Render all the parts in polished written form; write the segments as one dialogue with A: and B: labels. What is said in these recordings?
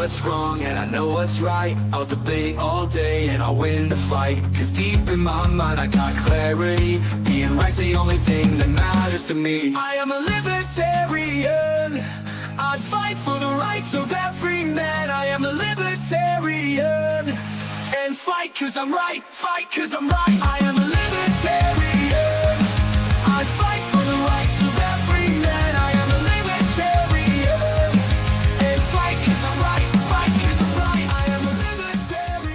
A: what's wrong and I know what's right. I'll debate all day and I'll win the fight. Cause deep in my mind I got clarity. Being right's the only thing that matters to me. I am a libertarian. I'd fight for the rights of every man. I am a libertarian. And fight cause I'm right, fight cause I'm right. I am a libertarian. I'd fight for the rights of every man. I am a libertarian. And fight cause I'm right, fight cause I'm right. I am a libertarian.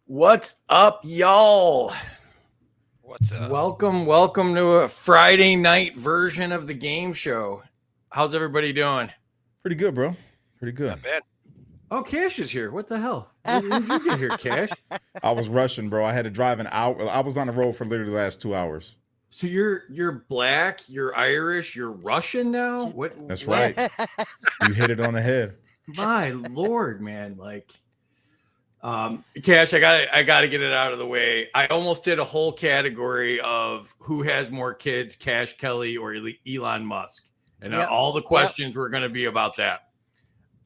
B: What's up, y'all?
C: What's up?
B: Welcome to a Friday night version of the game show. How's everybody doing?
D: Pretty good, bro. Pretty good.
C: Not bad.
B: Oh, Cash is here. What the hell? When did you get here, Cash?
D: I was rushing, bro. I had to drive an hour. I was on the road for literally the last 2 hours.
B: So you're black, you're Irish, you're Russian now? What?
D: That's right. You hit it on the head.
B: My Lord, man. Like, Cash, I gotta get it out of the way. I almost did a whole category of who has more kids, Cash Kelly or Elon Musk. And all the questions were going to be about that.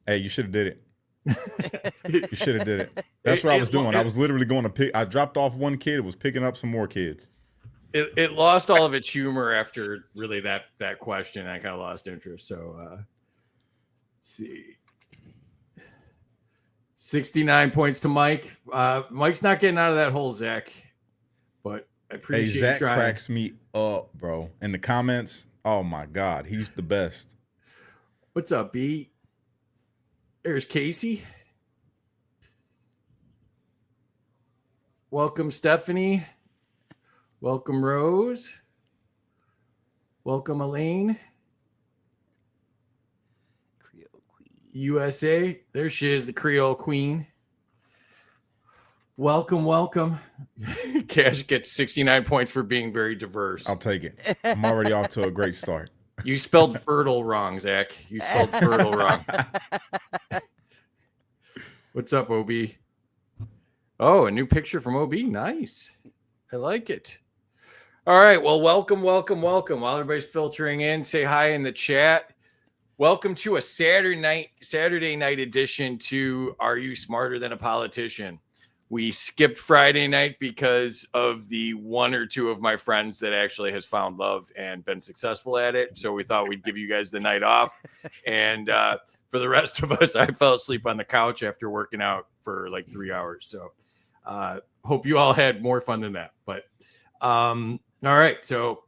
D: Hey, you should have did it. You should have did it. That's what I was doing. I was literally going to pick. I dropped off one kid. It was picking up some more kids.
B: It lost all of its humor after really that question. I kind of lost interest. So let's see. 69 points to Mike. Mike's not getting out of that hole, Zach. But I appreciate
D: Zach
B: trying.
D: cracks me up, bro. In the comments, oh my God, he's the best.
B: What's up, B? There's Casey. Welcome, Stephanie. Welcome, Rose. Welcome, Elaine.
E: Creole Queen.
B: USA. There she is, the Creole Queen. Welcome. Cash gets 69 points for being very diverse.
D: I'll take it. I'm already off to a great start.
B: You spelled fertile wrong, Zach. You spelled fertile wrong. What's up, OB? Oh, a new picture from OB. Nice. I like it. All right. Well, welcome. While everybody's filtering in, say hi in the chat. Welcome to a Saturday night edition to Are You Smarter Than a Politician? We skipped Friday night because of the one or two of my friends that actually has found love and been successful at it. So we thought we'd give you guys the night off. And for the rest of us, I fell asleep on the couch after working out for like 3 hours. So hope you all had more fun than that. But all right. So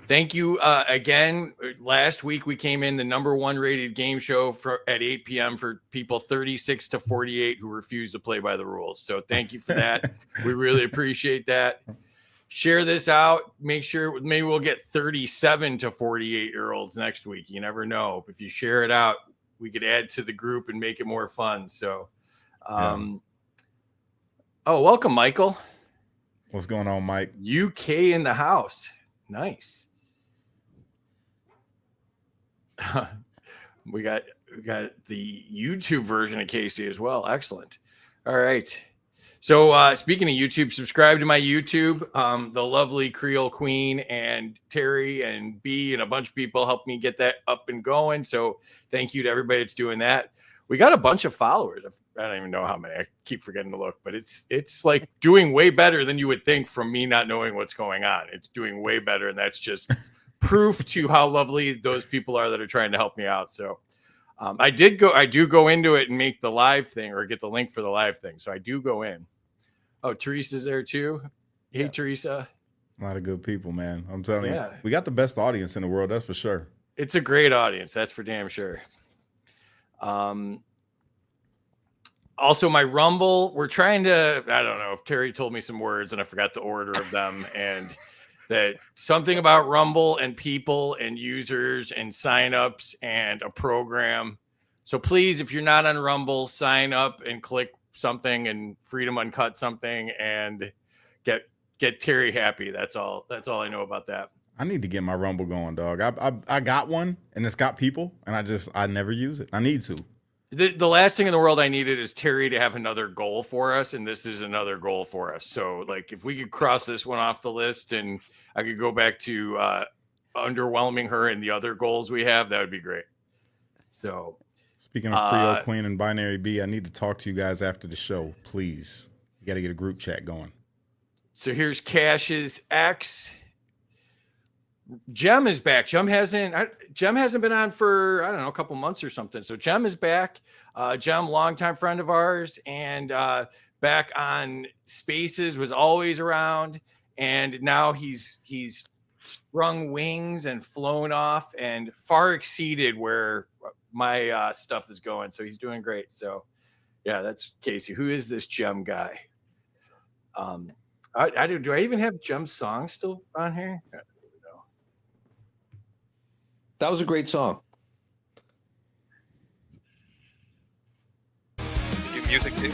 B: thank you again. Last week we came in the #1 rated game show at 8 p.m. for people 36 to 48 who refuse to play by the rules. So thank you for that. We really appreciate that. Share this out. Make sure maybe we'll get 37 to 48-year-olds next week. You never know. If you share it out, we could add to the group and make it more fun. So, oh, welcome, Michael.
D: What's going on, Mike?
B: UK in the house. Nice. We got the YouTube version of Casey as well. Excellent. All right. So speaking of YouTube, subscribe to my YouTube. The lovely Creole Queen and Terry and B and a bunch of people helped me get that up and going. So thank you to everybody that's doing that. We got a bunch of followers. I don't even know how many. I keep forgetting to look, but it's like doing way better than you would think from me not knowing what's going on. It's doing way better, and that's just proof to how lovely those people are that are trying to help me out. So I do go into it and make the live thing or get the link for the live thing. So I do go in. Oh, Teresa's there too. Hey, Teresa.
D: A lot of good people, man. I'm telling
B: Yeah.
D: you, we got the best audience in the world. That's for sure.
B: It's a great audience. That's for damn sure. Also my Rumble, we're trying to, I don't know if Terry told me some words and I forgot the order of them, and that something about Rumble and people and users and signups and a program. So please, if you're not on Rumble, sign up and click something and Freedom Uncut something and get Terry happy. That's all I know about that.
D: I need to get my Rumble going, dog. I got one and it's got people and I never use it. I need to.
B: The last thing in the world I needed is Terry to have another goal for us, and this is another goal for us. So, like, if we could cross this one off the list and I could go back to underwhelming her in the other goals we have, that would be great. So,
D: speaking of Creole Queen and Binary B, I need to talk to you guys after the show, please. You got to get a group chat going.
B: So here's Cash's ex. Jem is back. Jem hasn't been on for, I don't know, a couple months or something. So Jem is back. Jem, longtime friend of ours, and back on Spaces, was always around. And now he's sprung wings and flown off and far exceeded where my stuff is going. So he's doing great. So yeah, that's Casey. Who is this Jem guy? Do I even have Jem's song still on here?
E: That was a great song.
C: You music too.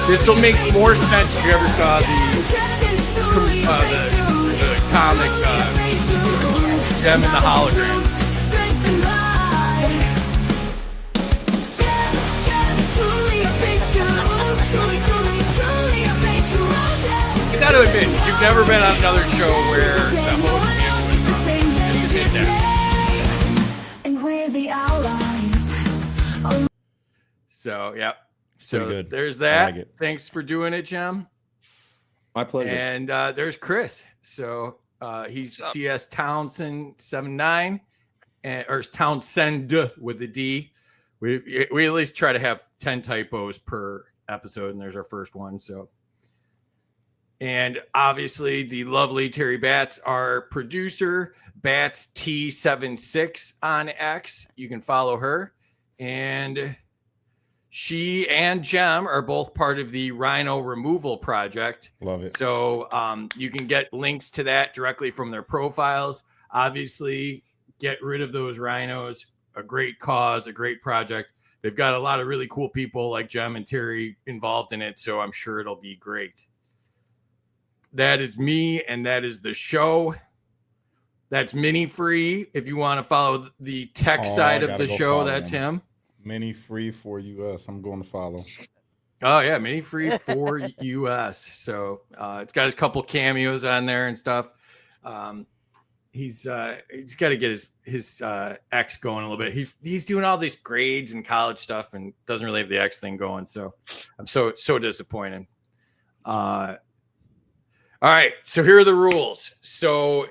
B: This will make more sense if you ever saw the comic Jem and the Hologram. I gotta admit, you've never been on another show where the host did that. So, yeah. So
D: good.
B: There's that.
D: Like it.
B: Thanks for doing it, Jem.
E: My pleasure.
B: And there's Chris. So he's CS Townsend 79, or Townsend with the D. We at least try to have 10 typos per episode, and there's our first one. So, and obviously the lovely Terry Batts, our producer, Batts T76 on X. You can follow her, and she and Jem are both part of the Rhino Removal Project.
D: Love it.
B: So you can get links to that directly from their profiles. Obviously, get rid of those rhinos. A great cause, a great project. They've got a lot of really cool people like Jem and Terry involved in it, so I'm sure it'll be great. That is me, and that is the show. That's Mini Free. If you want to follow the tech side of the show, that's him.
D: Mini Free for US. I'm going to follow.
B: Oh yeah, Mini Free for US. So it's got his couple cameos on there and stuff. He's got to get his X going a little bit. He's doing all these grades and college stuff and doesn't really have the X thing going. So I'm so disappointed. All right, so here are the rules. So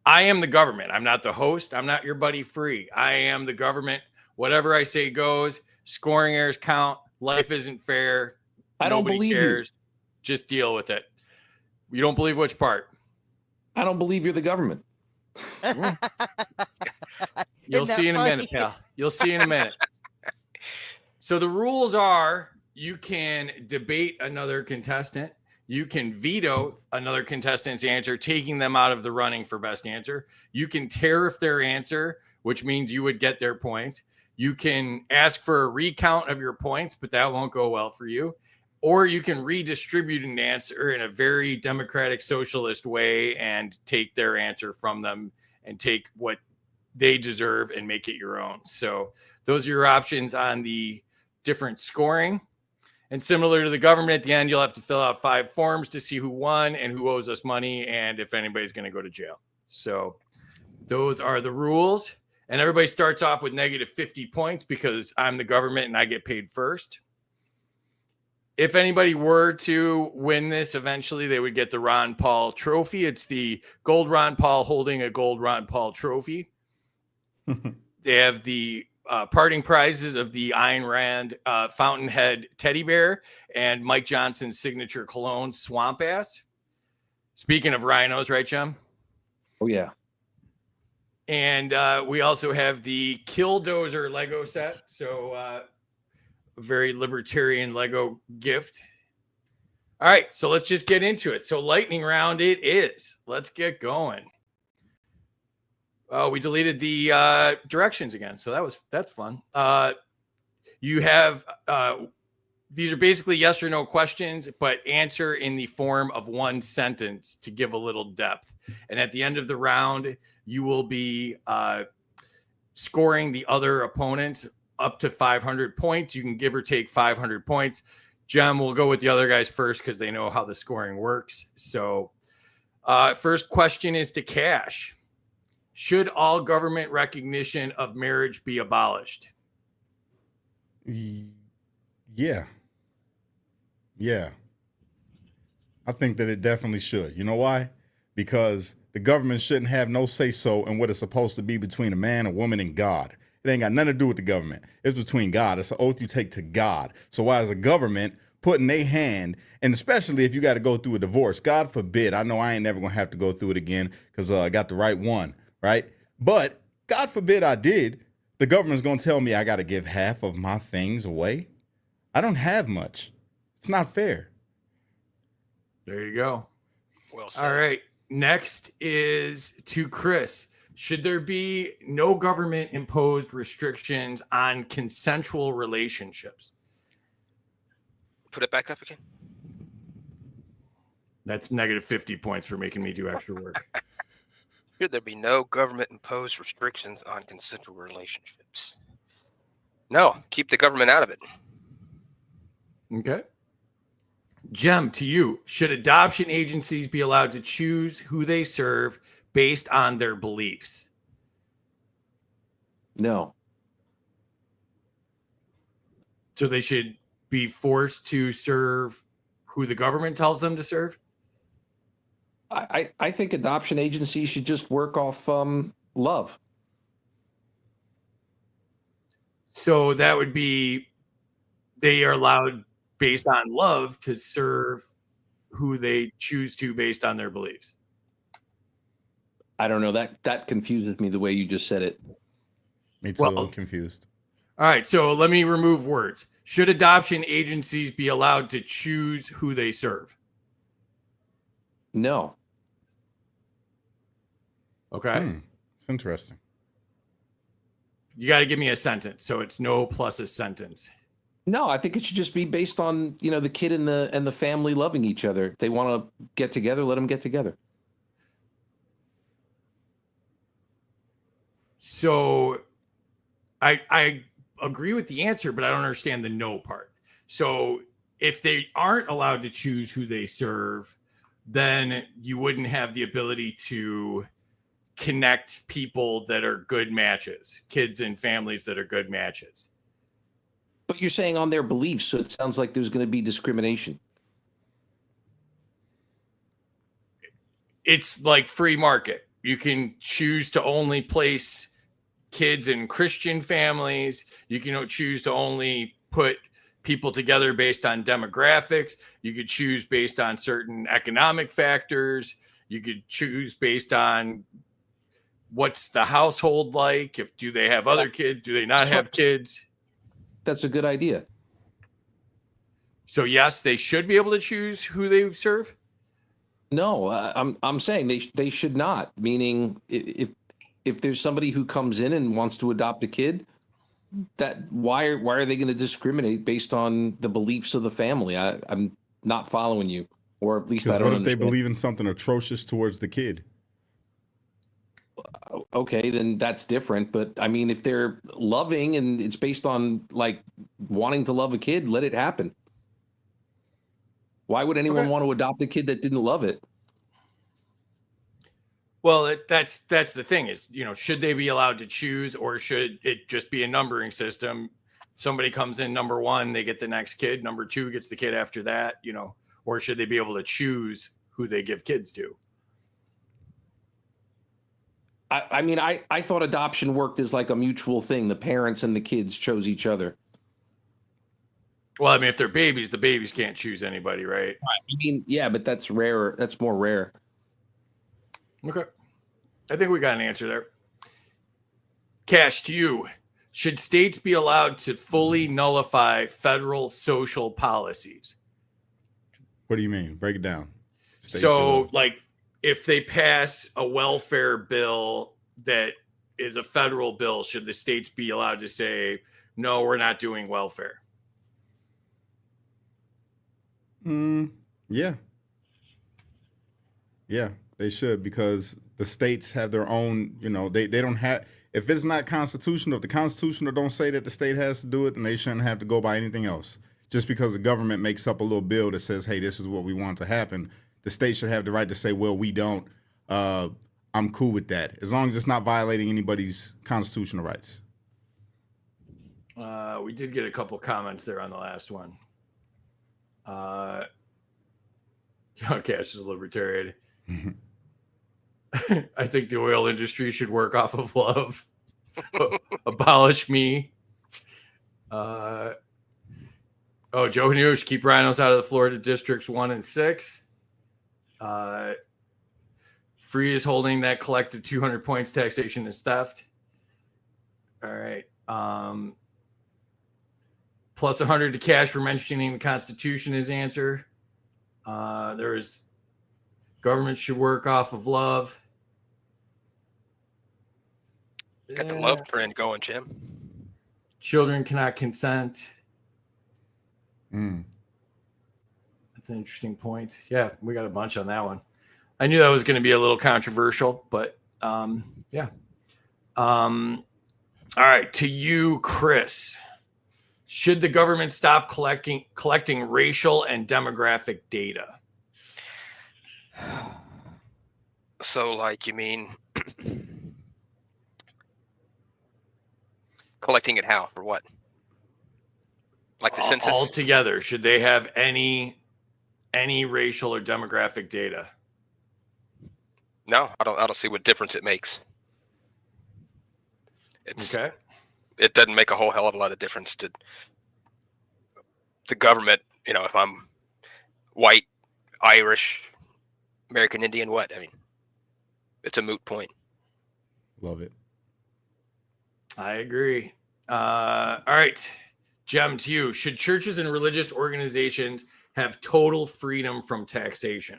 B: I am the government. I'm not the host. I'm not your buddy Free. I am the government. Whatever I say goes. Scoring errors count. Life isn't fair.
E: I don't
B: Nobody
E: believe
B: cares.
E: you.
B: Just deal with it. You don't believe which part?
E: I don't believe you're the government.
B: You'll see in a minute, pal. You'll see in a minute. So the rules are: you can debate another contestant. You can veto another contestant's answer, taking them out of the running for best answer. You can tariff their answer, which means you would get their points. You can ask for a recount of your points, but that won't go well for you. Or you can redistribute an answer in a very democratic socialist way and take their answer from them and take what they deserve and make it your own. So those are your options on the different scoring. And similar to the government, at the end, you'll have to fill out 5 forms to see who won and who owes us money and if anybody's going to go to jail. So those are the rules. And everybody starts off with negative 50 points because I'm the government and I get paid first. If anybody were to win this, eventually they would get the Ron Paul trophy. It's the gold Ron Paul holding a gold Ron Paul trophy. They have the parting prizes of the Ayn Rand Fountainhead teddy bear and Mike Johnson's signature cologne, Swamp Ass. Speaking of rhinos, right, Jem?
E: Oh, yeah.
B: And we also have the Killdozer Lego set. So a very libertarian Lego gift. All right, so let's just get into it. So lightning round it is. Let's get going. We deleted the directions again, so that's fun. You have these are basically yes or no questions, but answer in the form of one sentence to give a little depth. And at the end of the round, you will be scoring the other opponents up to 500 points. You can give or take 500 points. Jem will go with the other guys first because they know how the scoring works. So first question is to Cash. Should all government recognition of marriage be abolished?
D: Yeah. Yeah. I think that it definitely should. You know why? Because the government shouldn't have no say-so in what it's supposed to be between a man, a woman, and God. It ain't got nothing to do with the government. It's between God. It's an oath you take to God. So why is the government putting their hand, and especially if you got to go through a divorce, God forbid, I know I ain't never going to have to go through it again because I got the right one, right? But God forbid I did, the government's going to tell me I got to give half of my things away. I don't have much. It's not fair.
B: There you go.
C: Well said.
B: All right. Next is to Chris. Should there be no government imposed restrictions on consensual relationships?
C: Put it back up again.
B: That's negative 50 points for making me do extra work.
C: Should there be no government imposed restrictions on consensual relationships? No, keep the government out of it.
B: Okay. Jem, to you. Should adoption agencies be allowed to choose who they serve based on their beliefs?
E: No.
B: So they should be forced to serve who the government tells them to serve?
E: I think adoption agencies should just work off love.
B: So that would be they are allowed based on love to serve who they choose to based on their beliefs.
E: I don't know. That confuses me the way you just said it.
D: Me too.
B: Well,
D: I'm confused.
B: All right, so let me remove words. Should adoption agencies be allowed to choose who they serve?
E: No.
B: Okay.
D: It's interesting.
B: You got to give me a sentence. So it's no plus a sentence.
E: No, I think it should just be based on, the kid and the family loving each other. If they want to get together, let them get together.
B: So I agree with the answer, but I don't understand the no part. So if they aren't allowed to choose who they serve, then you wouldn't have the ability to connect people that are good matches, kids and families that are good matches.
E: But you're saying on their beliefs, so it sounds like there's going to be discrimination.
B: It's like free market. You can choose to only place kids in Christian families. You can choose to only put people together based on demographics. You could choose based on certain economic factors. You could choose based on what's the household like. Do they have other kids? Do they not have kids?
E: That's a good idea.
B: So yes, they should be able to choose who they serve.
E: No, I'm saying they should not. Meaning, if there's somebody who comes in and wants to adopt a kid, that why are they going to discriminate based on the beliefs of the family? I'm not following you, or at least I don't
D: What if
E: understand.
D: they believe in something atrocious towards the kid?
E: Okay, then that's different. But I mean, if they're loving and it's based on like wanting to love a kid, let it happen. Why would anyone want to adopt a kid that didn't love it?
B: Well, that's the thing is, should they be allowed to choose, or should it just be a numbering system? Somebody comes in number one, they get the next kid. Number two gets the kid after that, or should they be able to choose who they give kids to?
E: I mean, I thought adoption worked as like a mutual thing. The parents and the kids chose each other.
B: Well, I mean, if they're babies, the babies can't choose anybody, right?
E: I mean, yeah, but that's rare. That's more rare.
B: Okay. I think we got an answer there. Cash, to you. Should states be allowed to fully nullify federal social policies?
D: What do you mean? Break it down.
B: So, like, if they pass a welfare bill that is a federal bill, should the states be allowed to say, no, we're not doing welfare?
D: Yeah. Yeah, they should, because the states have their own, they don't have, if it's not constitutional, if the Constitution don't say that the state has to do it, then they shouldn't have to go by anything else. Just because the government makes up a little bill that says, hey, this is what we want to happen, the state should have the right to say, well, we don't. I'm cool with that, as long as it's not violating anybody's constitutional rights.
B: We did get a couple comments there on the last one. Cash is a libertarian. I think the oil industry should work off of love. Abolish me. Joe Noosh, keep rhinos out of the Florida districts 1 and 6. Free is holding that collective 200 points. Taxation is theft. All right. Plus 100 to Cash for mentioning the Constitution is answer. There's government should work off of love.
C: Got the love trend going, Jim.
B: Children cannot consent.
D: Mm.
B: That's an interesting point. Yeah, we got a bunch on that one. I knew that was going to be a little controversial, but yeah. All right, to you, Chris. Should the government stop collecting racial and demographic data?
C: So, like, you mean collecting it how? For what? Like the census?
B: Altogether, should they have any racial or demographic data?
C: No, I don't see what difference it makes.
B: Okay.
C: It doesn't make a whole hell of a lot of difference to the government. If I'm white, Irish, American Indian, what? I mean, it's a moot point.
D: Love it.
B: I agree. All right. Jem, to you. Should churches and religious organizations have total freedom from taxation?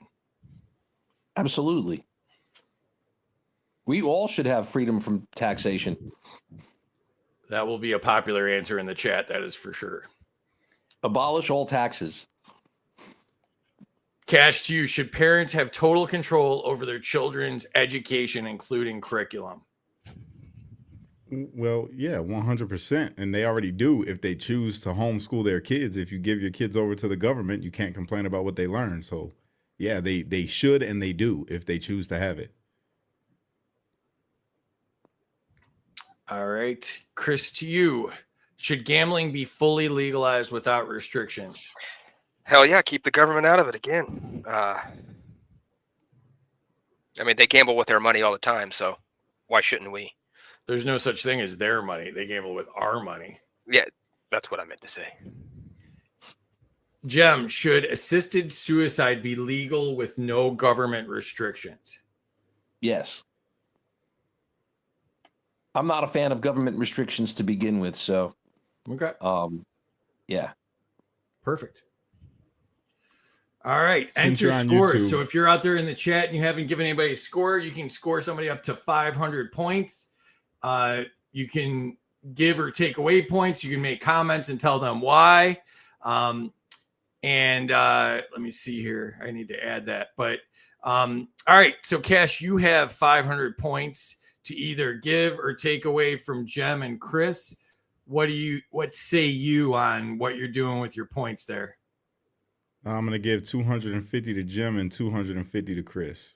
E: Absolutely. We all should have freedom from taxation.
B: That will be a popular answer in the chat. That is for sure.
E: Abolish all taxes.
B: Cash, to you. Should parents have total control over their children's education, including curriculum?
D: Well, yeah, 100%. And they already do if they choose to homeschool their kids. If you give your kids over to the government, you can't complain about what they learn. So, yeah, they should and they do if they choose to have it.
B: All right. Chris, to you. Should gambling be fully legalized without restrictions?
C: Hell yeah, keep the government out of it again. I mean, they gamble with their money all the time, so why shouldn't we?
B: There's no such thing as their money. They gamble with our money.
C: Yeah, that's what I meant to say.
B: Jem, should assisted suicide be legal with no government restrictions?
E: Yes. I'm not a fan of government restrictions to begin with, so
B: Okay.
E: Yeah.
B: Perfect. All right.
D: Since
B: Enter
D: you're on
B: scores.
D: YouTube-
B: So if you're out there in the chat and you haven't given anybody a score, you can score somebody up to 500 points. You can give or take away points. You can make comments and tell them why. Let me see here. I need to add that. But all right. So Cash, you have 500 points to either give or take away from Jem and Chris. What say you on what you're doing with your points there?
D: I'm going to give 250 to Jim and 250 to Chris.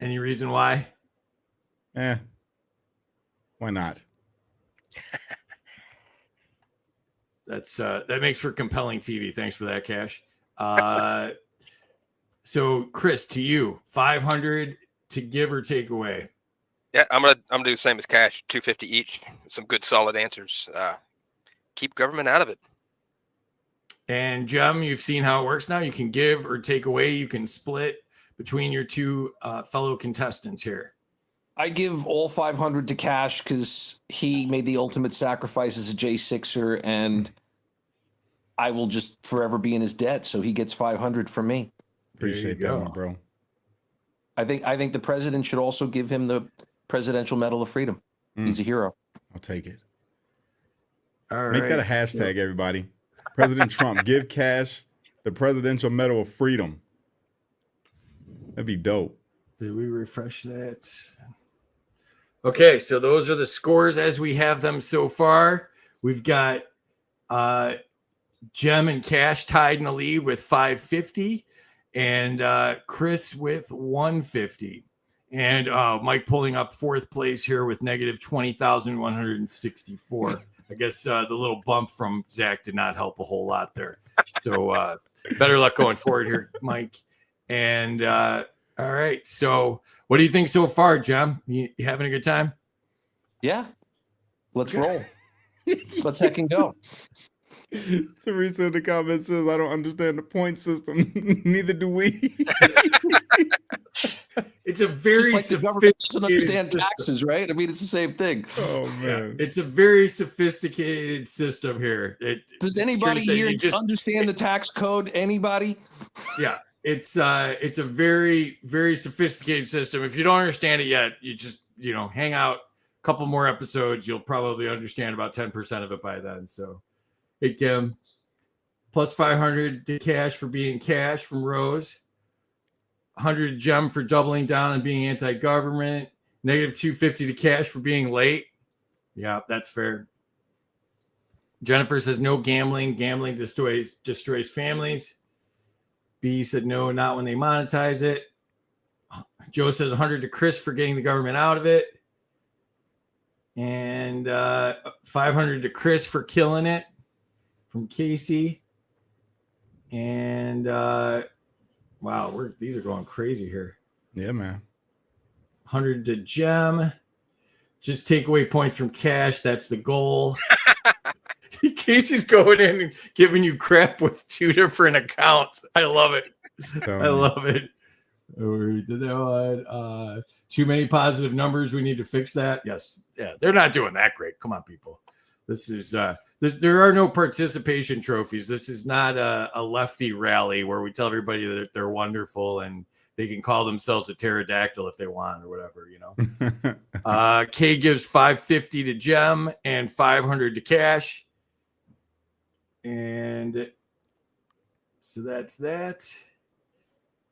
B: Any reason why?
D: Why not?
B: That makes for compelling TV. Thanks for that, Cash. So Chris, to you, 500 to give or take away.
C: Yeah, I'm gonna do the same as Cash, 250 each. Some good solid answers. Keep government out of it.
B: And Jem, you've seen how it works now. You can give or take away. You can split between your two fellow contestants here.
E: I give all 500 to Cash because he made the ultimate sacrifice as a J6er, and I will just forever be in his debt. So he gets 500 from me.
D: Appreciate that one, bro.
E: I think the president should also give him the Presidential Medal of Freedom. He's a hero.
D: I'll take it.
B: All
D: Make
B: right.
D: that a hashtag, everybody. President Trump, give Cash the Presidential Medal of Freedom. That'd be dope.
B: Did we refresh that? Okay, so those are the scores as we have them so far. We've got Jem and Cash tied in the lead with 550, and Chris with 150. And Mike pulling up fourth place here with negative 20,164. I guess the little bump from Zach did not help a whole lot there. So better luck going forward here, Mike. And all right. So what do you think so far, Jem? You having a good time?
E: Yeah. Let's roll. Let's heck and go.
D: Teresa in the comments says, I don't understand the point system. Neither do we.
B: It's a very
E: Just like the government doesn't
B: sophisticated
E: understand taxes, right? I mean, it's the same thing.
D: Oh, man.
B: It's a very sophisticated system here.
E: Does anybody
B: Teresa,
E: here
B: you just
E: understand the tax code? Anybody?
B: Yeah, it's a very, very sophisticated system. If you don't understand it yet, you just hang out a couple more episodes. You'll probably understand about 10% of it by then. So, hey Kim, plus 500 to Cash for being Cash from Rose. 100 to Jem for doubling down and being anti-government. Negative 250 to Cash for being late. Yeah, that's fair. Jennifer says no gambling. Gambling destroys families. B said no, not when they monetize it. Joe says 100 to Chris for getting the government out of it. And 500 to Chris for killing it from Casey. And wow, these are going crazy here.
D: Yeah, man.
B: 100 to Jem. Just take away points from Cash. That's the goal. Casey's going in and giving you crap with two different accounts. I love it. I love it. We did that one. Too many positive numbers. We need to fix that. Yes. Yeah. They're not doing that great. Come on, people. This is there are no participation trophies. This is not a lefty rally where we tell everybody that they're wonderful and they can call themselves a pterodactyl if they want or whatever, Kay gives 550 to Jem and 500 to Cash. And so that's that.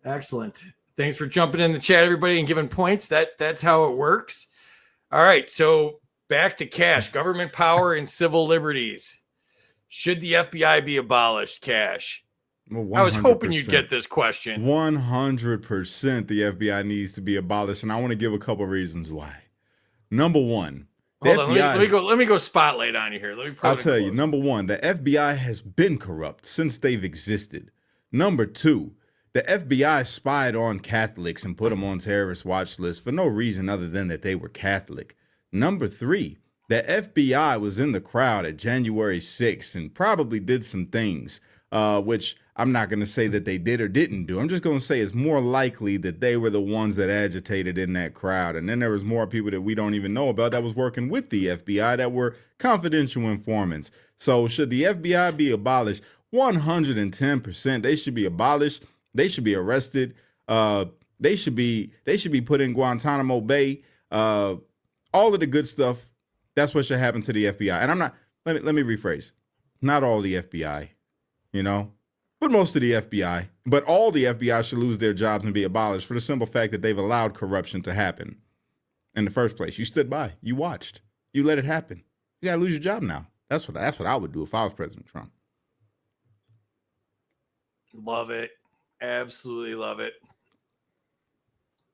B: Excellent. Thanks for jumping in the chat, everybody, and giving points. That's how it works. All right. So back to Cash, government power and civil liberties. Should the FBI be abolished, Cash?
D: Well,
B: I was hoping you'd get this question.
D: 100% the FBI needs to be abolished, and I want to give a couple reasons why. Number one,
B: hold on, let me go spotlight on you here.
D: I'll tell you. Number one, the FBI has been corrupt since they've existed. Number two, the FBI spied on Catholics and put them on terrorist watch lists for no reason other than that they were Catholic. Number three, the FBI was in the crowd at January 6th and probably did some things, which I'm not going to say that they did or didn't do. I'm just going to say it's more likely that they were the ones that agitated in that crowd. And then there was more people that we don't even know about that was working with the FBI that were confidential informants. So should the FBI be abolished? 110%. They should be abolished. They should be arrested. They should be put in Guantanamo Bay. All of the good stuff. That's what should happen to the FBI. And I'm not, let me rephrase. Not all the FBI, but most of the FBI. But all the FBI should lose their jobs and be abolished for the simple fact that they've allowed corruption to happen in the first place. You stood by, you watched, you let it happen. You gotta lose your job now. That's what I would do if I was President Trump.
B: Love it. Absolutely love it.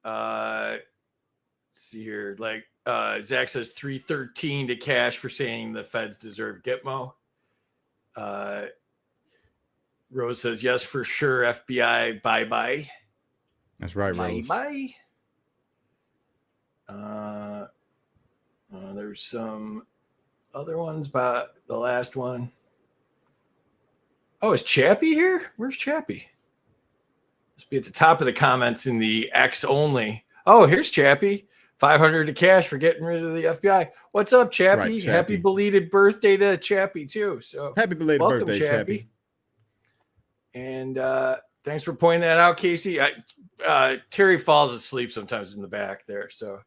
B: Let's see here. Zach says 313 to Cash for saying the feds deserve Gitmo. Rose says yes for sure. FBI bye.
D: That's right, Rose.
B: Bye. There's some other ones, but the last one. Oh, is Chappie here? Where's Chappie? Must be at the top of the comments in the X only. Oh, here's Chappie. 500 to Cash for getting rid of the FBI. What's up, Chappie?
D: Right, Chappie.
B: Happy belated birthday to Chappie too. So
D: happy belated birthday, Chappie.
B: And thanks for pointing that out, Casey. Terry falls asleep sometimes in the back there, so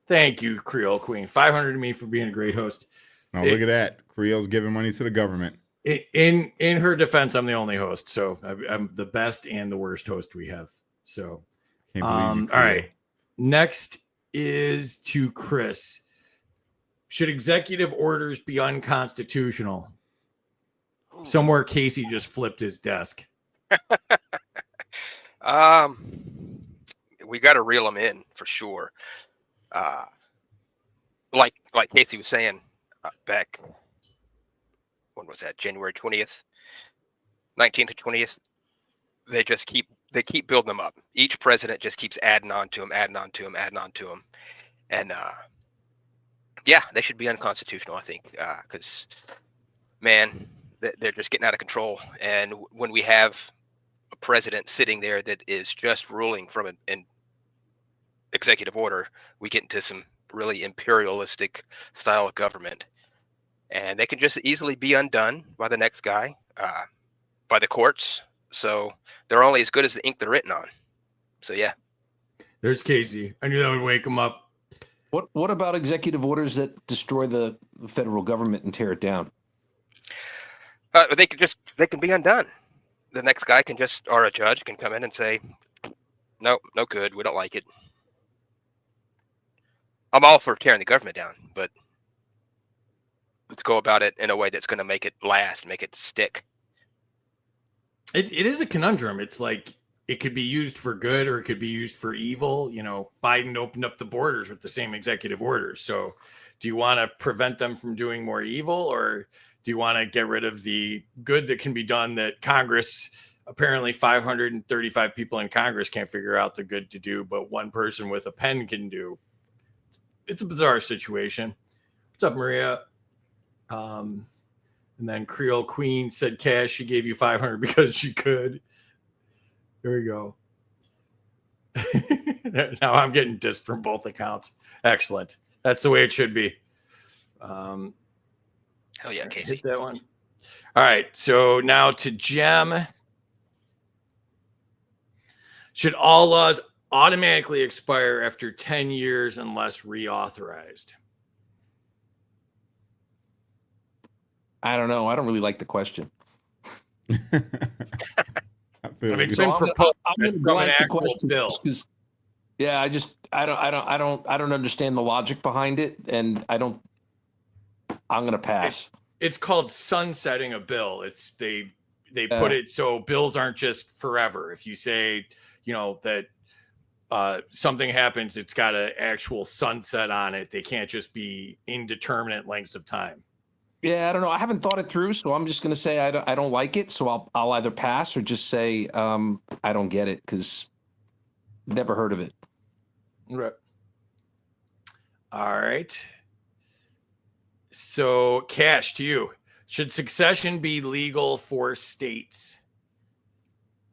B: Thank you, Creole Queen. 500 to me for being a great host.
D: Now look at that. Creole's giving money to the government.
B: In her defense, I'm the only host, so I'm the best and the worst host we have. So,
D: Can't believe you,
B: all right. Next is to Chris. Should executive orders be unconstitutional? Somewhere Casey just flipped his desk.
C: We got to reel them in for sure. Like Casey was saying back, when was that? January 20th, 19th to 20th. They keep building them up. Each president just keeps adding on to them. And yeah, they should be unconstitutional, I think, because man, they're just getting out of control. And when we have a president sitting there that is just ruling from an executive order, we get into some really imperialistic style of government, and they can just easily be undone by the next guy, by the courts. So they're only as good as the ink they're written on. So yeah,
B: there's Casey. I knew that would wake him up.
E: What about executive orders that destroy the federal government and tear it down?
C: They can be undone. The next guy can or a judge can come in and say, no good, we don't like it. I'm all for tearing the government down, but let's go about it in a way that's going to make it last, make it stick.
B: It is a conundrum. It's like it could be used for good or it could be used for evil. You know, Biden opened up the borders with the same executive orders. So do you want to prevent them from doing more evil, or do you want to get rid of the good that can be done that Congress, apparently 535 people in Congress can't figure out the good to do, but one person with a pen can do? It's a bizarre situation. What's up, Maria? And then Creole Queen said, Cash, she gave you 500 because she could. There we go. Now I'm getting dissed from both accounts. Excellent. That's the way it should be.
C: Hell yeah, Casey.
B: Hit that one. All right. So now to Jem. Should all laws automatically expire after 10 years unless reauthorized?
E: I don't know. I don't really like the question.
D: I feel
B: it's
D: good.
B: been proposed
E: I'm
B: from
E: gonna
B: an
E: blank the
B: actual
E: question
B: bill.
E: Yeah, I don't understand the logic behind it, and I'm gonna pass.
B: It's called sunsetting a bill. It's they put it so bills aren't just forever. If you say, you know, that something happens, it's got an actual sunset on it. They can't just be indeterminate lengths of time.
E: Yeah, I don't know. I haven't thought it through, so I'm just gonna say I don't like it. So I'll either pass or just say I don't get it because never heard of it.
B: Right. All right. So, Cash, to you. Should succession be legal for states?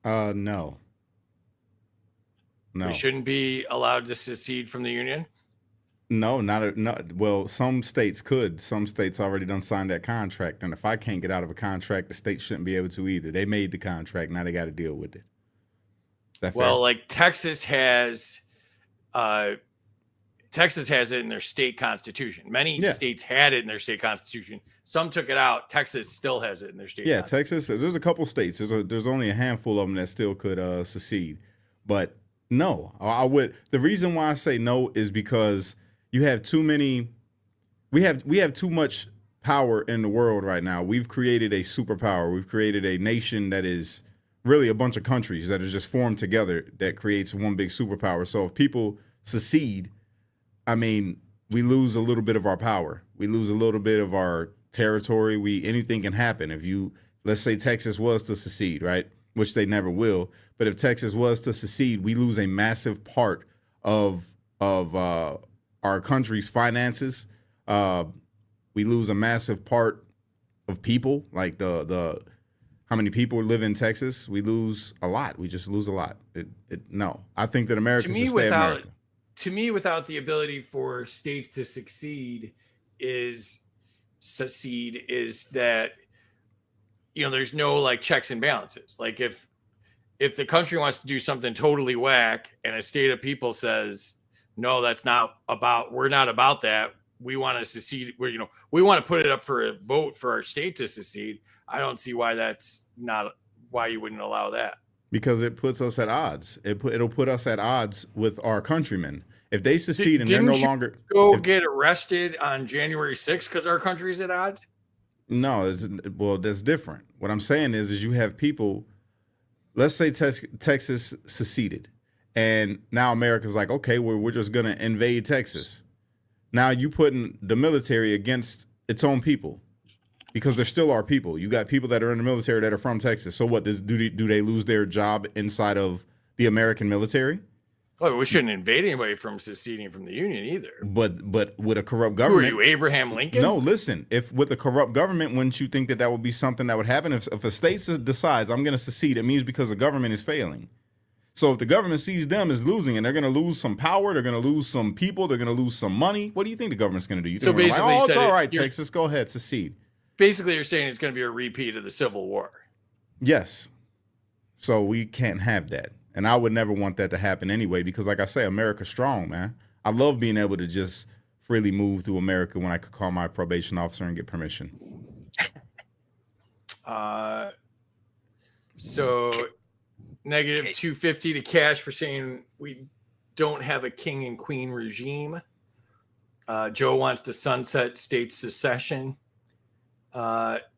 D: No.
B: They shouldn't be allowed to secede from the union?
D: No, not well, some states could. Some states already done signed that contract. And if I can't get out of a contract, the state shouldn't be able to either. They made the contract. Now they got to deal with it. Is that fair?
B: Well, like Texas has it in their state constitution. Many states had it in their state constitution. Some took it out. Texas still has it in their state.
D: Yeah, Texas. There's a couple states. There's only a handful of them that still could secede. But no, I would. The reason why I say no is because you have too many. We have too much power in the world right now. We've created a superpower. We've created a nation that is really a bunch of countries that are just formed together that creates one big superpower. So if people secede, I mean, we lose a little bit of our power. We lose a little bit of our territory. Anything can happen. If let's say Texas was to secede, right? Which they never will. But if Texas was to secede, we lose a massive part of our country's finances. We lose a massive part of people, like the how many people live in Texas. We lose a lot. We just lose a lot. No, I think that America should stay America.
B: To me, without the ability for states to succeed is that, you know, there's no like checks and balances. Like if if the country wants to do something totally whack and a state of people says, no, that's not about, we're not about that. We want to secede. We want to put it up for a vote for our state to secede. I don't see why that's not, why you wouldn't allow that.
D: Because it puts us at odds. It'll put us at odds with our countrymen. If they secede and they're no longer
B: get arrested on January 6th because our country's at odds.
D: No, that's different. What I'm saying is you have people. Let's say Texas seceded, and now America's like, okay, we're just gonna invade Texas. Now you putting the military against its own people, because they're still our people. You got people that are in the military that are from Texas. So what do they lose their job inside of the American military?
B: Oh, we shouldn't invade anybody from seceding from the Union either.
D: But with a corrupt government.
B: Who are you, Abraham Lincoln?
D: No, listen. If with a corrupt government, wouldn't you think that would be something that would happen? If a state decides I'm going to secede, it means because the government is failing. So if the government sees them as losing and they're going to lose some power, they're going to lose some people, they're going to lose some money, what do you think the government's going to do? You think
B: basically,
D: it's all right, Texas, go ahead, secede.
B: Basically, you're saying it's going to be a repeat of the Civil War.
D: Yes. So we can't have that. And I would never want that to happen anyway, because like I say, America's strong, man. I love being able to just freely move through America when I could call my probation officer and get permission.
B: So negative 250 to Cash for saying we don't have a king and queen regime. Joe wants to sunset state secession.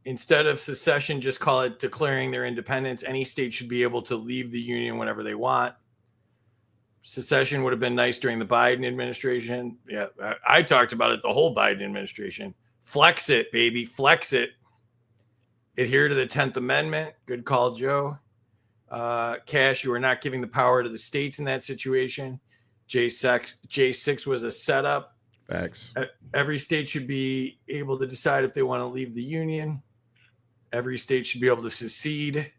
B: Instead of secession, just call it declaring their independence. Any state should be able to leave the union whenever they want. Secession would have been nice during the Biden administration. Yeah, I talked about it the whole Biden administration. Flex it, baby. Flex it. Adhere to the 10th Amendment. Good call, Joe. Cash, you are not giving the power to the states in that situation. J6 was a setup.
D: Facts.
B: Every state should be able to decide if they want to leave the union. Every state should be able to secede.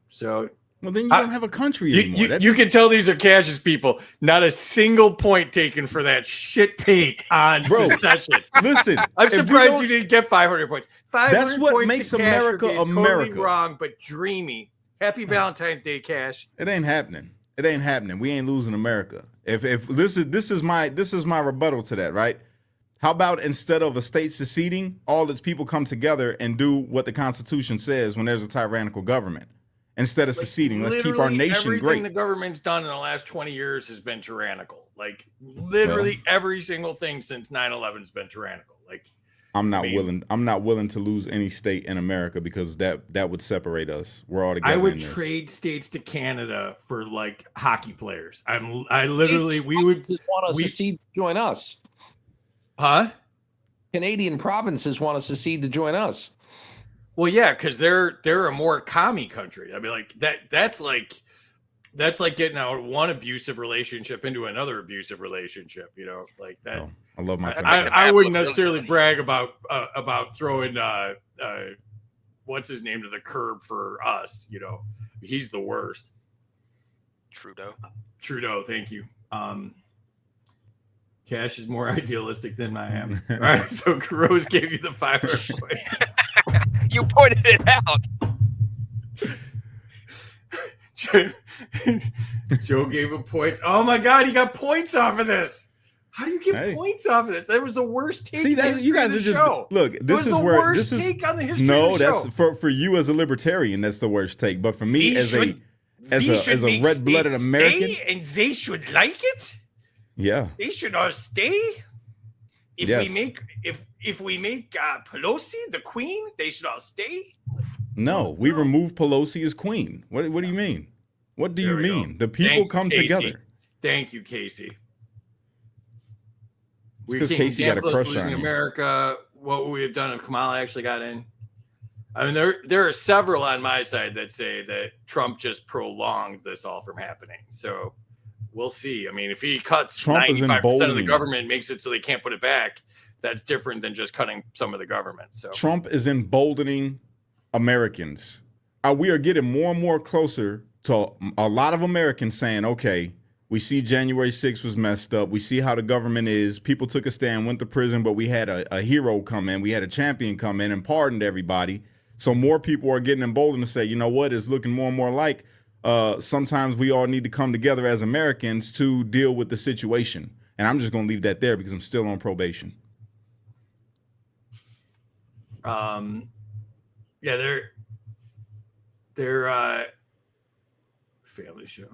B: So,
D: well, then you don't have a country anymore.
B: You can tell these are Cash's people. Not a single point taken for that shit take on secession.
D: Listen,
B: I'm surprised you didn't get 500 points. 500
D: that's what
B: points
D: makes
B: to Cash
D: America
B: for being
D: America.
B: Totally wrong, but dreamy. Happy Valentine's Day, Cash.
D: It ain't happening. It ain't happening. We ain't losing America. If this is my rebuttal to that, right? How about instead of a state seceding, all its people come together and do what the Constitution says when there's a tyrannical government? Instead of seceding, let's keep our nation
B: everything
D: great.
B: The government's done in the last 20 years has been tyrannical. Like literally every single thing since 9/11 has been tyrannical. Like
D: I'm not willing to lose any state in America because that would separate us. We're all together.
B: I would trade states to Canada for like hockey players. We would
E: want to secede to join us.
B: Huh?
E: Canadian provinces want to secede to join us.
B: Well, yeah, because they're a more commie country. I mean, like that's like getting out one abusive relationship into another abusive relationship. You know, like that.
D: Oh, I love my.
B: I wouldn't necessarily brag about throwing what's his name to the curb for us. You know, he's the worst. Trudeau. Thank you. Cash is more idealistic than I am. All right, so Rose gave you the 500 points.
C: You pointed it out.
B: Joe gave him points. Oh my God, he got points off of this. How do you get points off of this? That was the worst take.
D: See, you guys are just
B: show.
D: Look. This is the
B: worst take on the history of the show.
D: That's for you as a libertarian. That's the worst take. But for me as a red-blooded American,
B: and they should like it.
D: Yeah,
B: they should all stay. If we make Pelosi the queen, they should all stay.
D: No, we remove Pelosi as queen. What do you mean? What do you mean? The people come together.
B: Thank you, Casey.
D: Because Casey got a crush on you.
B: America. What would we have done if Kamala actually got in? I mean, there are several on my side that say that Trump just prolonged this all from happening. So we'll see. I mean, if he cuts 95% of the government and makes it so they can't put it back, that's different than just cutting some of the government. So
D: Trump is emboldening Americans. We are getting more and more closer to a lot of Americans saying, okay, we see January 6th was messed up. We see how the government is. People took a stand, went to prison, but we had a hero come in. We had a champion come in and pardoned everybody. So more people are getting emboldened to say, you know what, it's looking more and more like sometimes we all need to come together as Americans to deal with the situation. And I'm just going to leave that there because I'm still on probation.
B: Yeah, they're family show.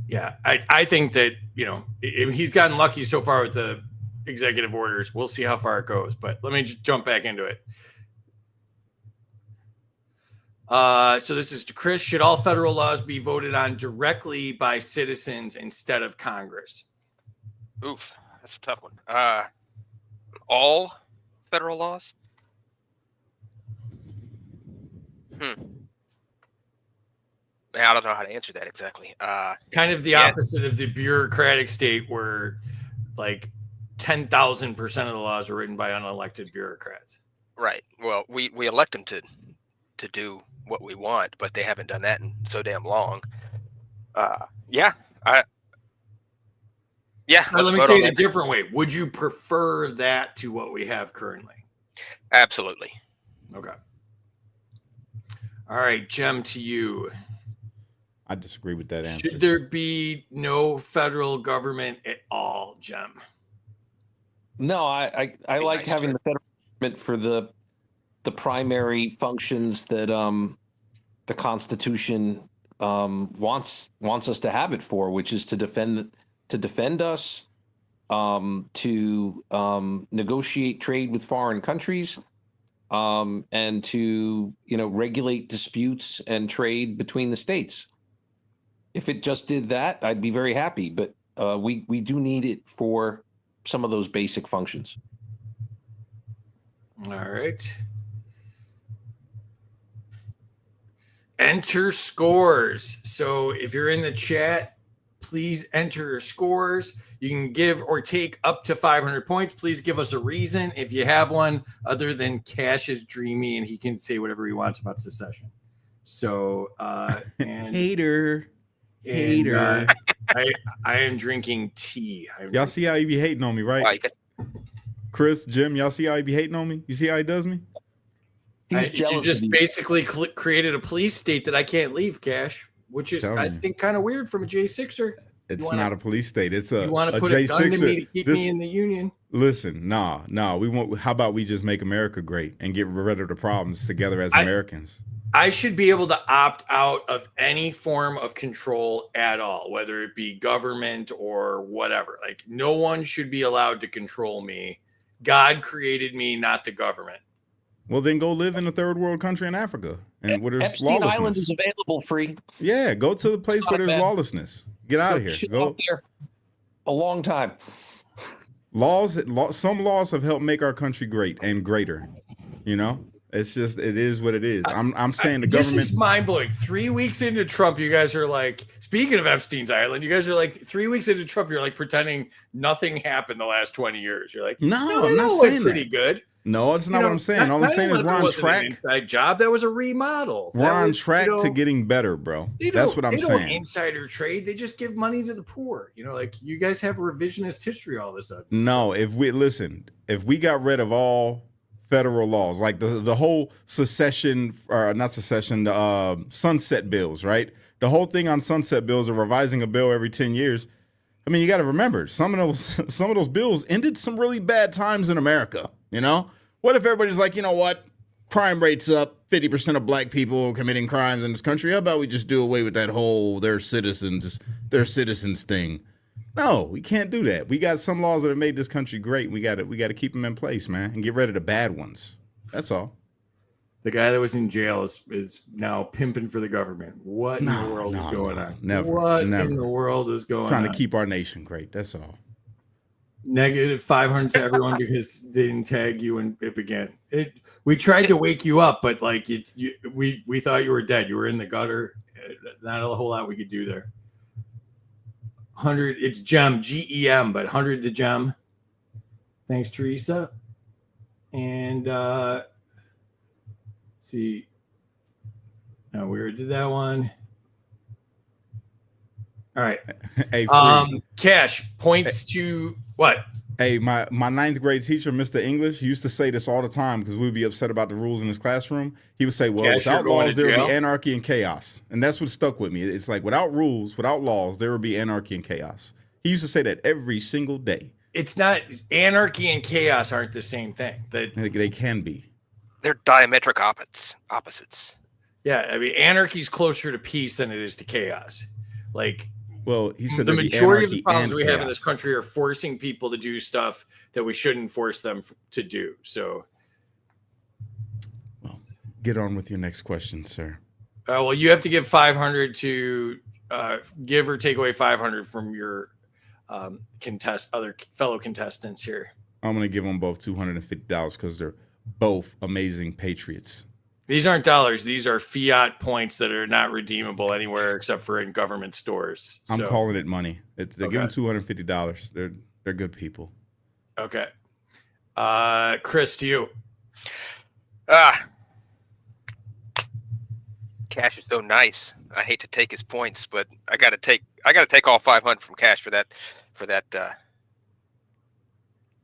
B: Yeah, I think that, you know, he's gotten lucky so far with the executive orders. We'll see how far it goes, but let me just jump back into it. So this is to Chris. Should all federal laws be voted on directly by citizens instead of Congress?
C: Oof, that's a tough one. All federal laws? Man, I don't know how to answer that exactly.
B: Kind of the opposite of the bureaucratic state where like 10,000% of the laws are written by unelected bureaucrats.
C: Right. Well, we elect them to do what we want, but they haven't done that in so damn long. Yeah.
B: Let me say it a different way. Would you prefer that to what we have currently?
C: Absolutely.
B: Okay. All right, Jem, to you.
D: I disagree with that answer.
B: Should there be no federal government at all, Jem?
E: No, I like having the federal government for the primary functions that the Constitution wants us to have it for, which is to defend us, to negotiate trade with foreign countries, and to regulate disputes and trade between the states. If it just did that, I'd be very happy. But we do need it for some of those basic functions.
B: All right. Enter scores. So if you're in the chat, please enter your scores. You can give or take up to 500 points. Please give us a reason if you have one other than Cash is dreamy and he can say whatever he wants about secession. So, and
D: Hater.
B: I am drinking tea.
D: Y'all see how he be hating on me, right? Chris, Jim, y'all see how he be hating on me? You see how he does me?
E: He's jealous.
B: You just basically created a police state that I can't leave, Cash, which is, I think, kind of weird from a J6er.
D: It's not a police state. It's a
B: you want to put
D: J6er.
B: A gun to me to keep me in the union.
D: Listen, nah. We want. How about we just make America great and get rid of the problems together as Americans?
B: I should be able to opt out of any form of control at all, whether it be government or whatever. Like, no one should be allowed to control me. God created me, not the government.
D: Well, then go live in a third world country in Africa and where there's
E: Epstein
D: lawlessness.
E: Island is available free.
D: Yeah, go to the place where there's lawlessness. Get out of here. Go
E: out there for a long time.
D: Some laws have helped make our country great and greater. You know, it's just, it is what it is. I'm saying the government.
B: This is mind blowing. 3 weeks into Trump, you guys are like, speaking of Epstein's Island, you guys are like 3 weeks into Trump, you're like pretending nothing happened the last 20 years. You're like,
D: no, I'm not saying
B: pretty
D: that.
B: good.
D: No, that's not what I'm saying. All I'm saying is we're on track.
B: An inside job. That was a remodel.
D: We're on track to getting better, bro. That's what I'm saying.
B: They don't insider trade. They just give money to the poor. Like you guys have revisionist history all of a sudden.
D: No, if we got rid of all federal laws, like the whole secession, or not secession, the sunset bills, right? The whole thing on sunset bills are revising a bill every 10 years. I mean, you got to remember some of those bills ended some really bad times in America. What if everybody's like, you know what? Crime rate's up, 50% of black people committing crimes in this country. How about we just do away with that whole they're citizens thing? No, we can't do that. We got some laws that have made this country great. We got to keep them in place, man, and get rid of the bad ones. That's all.
B: The guy that was in jail is now pimping for the government. What in the world is going on?
D: Never.
B: In the world is going on?
D: Trying to keep our nation great. That's all.
B: Negative 500 to everyone because they didn't tag you and it began. We tried to wake you up, but like we thought you were dead. You were in the gutter. Not a whole lot we could do there. 100. It's Gem, GEM, but 100 to Gem. Thanks, Teresa. And see. No, we already did that one. All right.
D: Hey,
B: Cash points to what?
D: Hey, my ninth grade teacher, Mr. English, used to say this all the time because we'd be upset about the rules in his classroom. He would say, well,
B: Cash, you're
D: without
B: going
D: laws,
B: to
D: there would be
B: jail?
D: anarchy and chaos. And that's what stuck with me. It's like without rules, without laws, there would be anarchy and chaos. He used to say that every single day.
B: It's not anarchy and chaos aren't the same thing.
D: They can be.
C: They're diametric opposites.
B: Yeah, I mean, anarchy is closer to peace than it is to chaos. Like,
D: Well, he said
B: the
D: there'd be
B: majority of the
D: anarchy
B: problems
D: and
B: we have in this
D: chaos.
B: country are forcing people to do stuff that we shouldn't force them to do. So,
D: Well, get on with your next question, sir.
B: well, you have to give 500 to give or take away 500 from your other fellow contestants here.
D: I'm going to give them both $250 because they're both amazing patriots.
B: These aren't dollars. These are fiat points that are not redeemable anywhere except for in government stores.
D: I'm calling it money. They give them $250. They're good people.
B: Okay. Chris, to you.
C: Cash is so nice. I hate to take his points, but I gotta take all 500 from Cash for that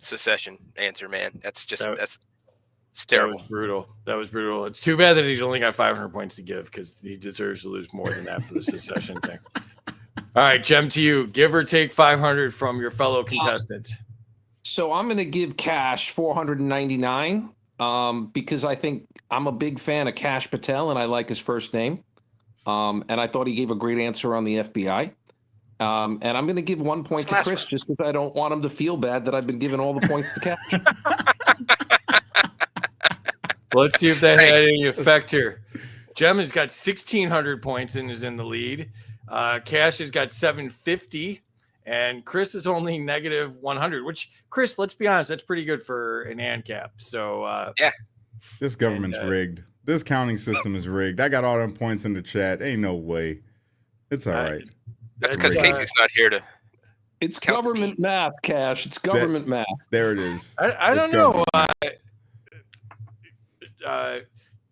C: secession answer, man. That's terrible.
B: That was brutal. It's too bad that he's only got 500 points to give because he deserves to lose more than that for the secession thing. All right, Jem, to you. Give or take 500 from your fellow contestant.
E: So I'm going to give Cash 499 because I think I'm a big fan of Cash Patel and I like his first name. And I thought he gave a great answer on the FBI. And I'm going to give 1 point to Chris just because I don't want him to feel bad that I've been giving all the points to Cash.
B: Let's see if that had any effect here. Jem has got 1,600 points and is in the lead. Cash has got 750, and Chris is only negative 100. Which, Chris, let's be honest, that's pretty good for an ANCAP. So
C: yeah,
D: this government's rigged. This counting system is rigged. I got all them points in the chat. Ain't no way. It's all right.
C: That's because Casey's not here to.
E: It's government math, Cash. It's government math.
D: There it is.
B: I don't know why.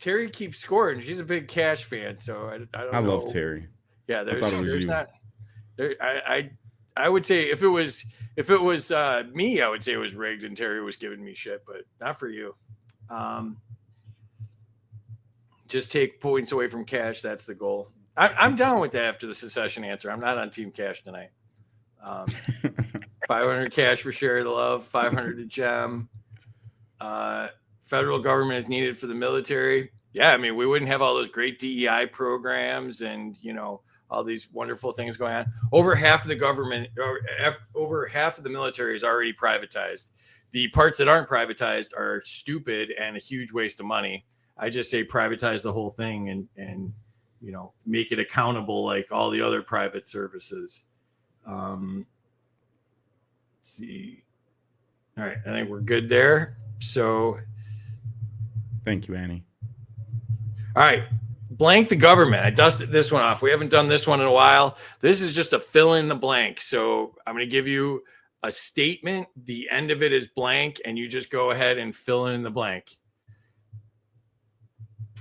B: Terry keeps scoring. She's a big Cash fan, so I don't know.
D: I love Terry.
B: Yeah, there's not. There, I would say if it was me, I would say it was rigged and Terry was giving me shit, but not for you. Just take points away from Cash. That's the goal. I'm down with that after the secession answer. I'm not on Team Cash tonight. 500 Cash for share the love. 500 to Jem. Federal government is needed for the military. Yeah, I mean, we wouldn't have all those great DEI programs and, all these wonderful things going on. Over half of the government, or over half of the military is already privatized. The parts that aren't privatized are stupid and a huge waste of money. I just say privatize the whole thing and make it accountable like all the other private services. Let's see. All right, I think we're good there. So
D: thank you, Annie.
B: All right. Blank the government. I dusted this one off. We haven't done this one in a while. This is just a fill in the blank. So I'm going to give you a statement. The end of it is blank, and you just go ahead and fill in the blank.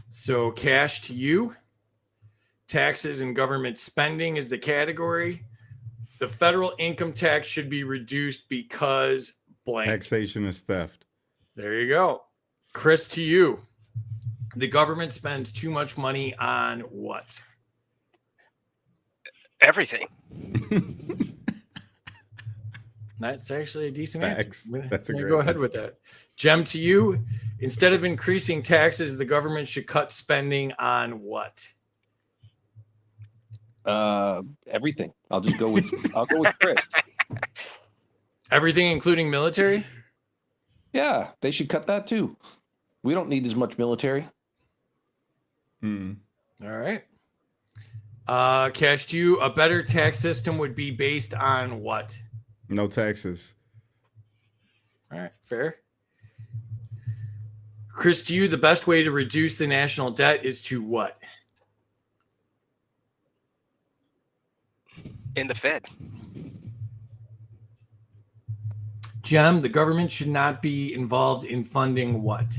B: So Cash, to you. Taxes and government spending is the category. The federal income tax should be reduced because blank.
D: Taxation is theft.
B: There you go. Chris, to you. The government spends too much money on what?
C: Everything.
B: That's actually a decent
D: Facts.
B: answer.
D: That's a great
B: go ahead
D: answer.
B: with that. Jem, to you. Instead of increasing taxes, the government should cut spending on what?
E: Everything. I'll go with Chris.
B: Everything, including military?
E: Yeah, they should cut that too. We don't need as much military.
B: All right. Cash, to you. A better tax system would be based on what?
D: No taxes.
B: All right, fair. Chris, to you, the best way to reduce the national debt is to what?
C: In the Fed.
B: Jem, the government should not be involved in funding what?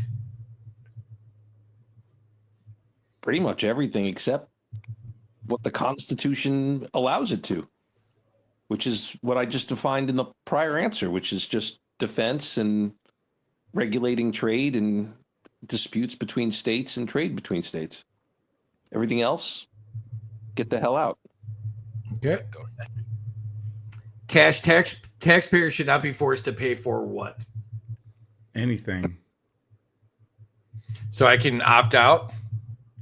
E: Pretty much everything except what the Constitution allows it to, which is what I just defined in the prior answer, which is just defense and regulating trade and disputes between states and trade between states. Everything else, get the hell out.
B: Okay.
C: Go with that.
B: Cash taxpayers should not be forced to pay for what?
D: Anything.
B: So I can opt out.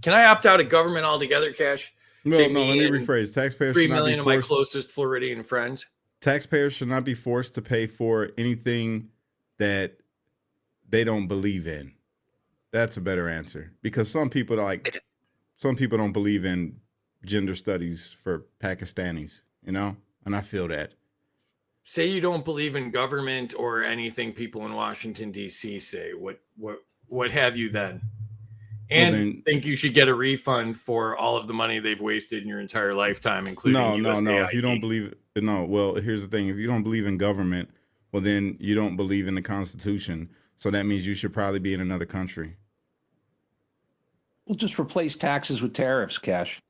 B: Can I opt out of government altogether, Cash?
D: No,
B: Say
D: no. Let me
B: and
D: rephrase. Taxpayers
B: 3
D: should not
B: million
D: be
B: of my
D: forced.
B: closest Floridian friends.
D: Taxpayers should not be forced to pay for anything that they don't believe in. That's a better answer, because some people don't believe in gender studies for Pakistanis, you know, and I feel that.
B: Say you don't believe in government or anything people in Washington D.C. say. What have you then? And
D: then,
B: think you should get a refund for all of the money they've wasted in your entire lifetime, including
D: no.
B: USAID.
D: If you don't believe, no. Well, here's the thing: if you don't believe in government, well, then you don't believe in the Constitution. So that means you should probably be in another country.
E: We'll just replace taxes with tariffs, Cash.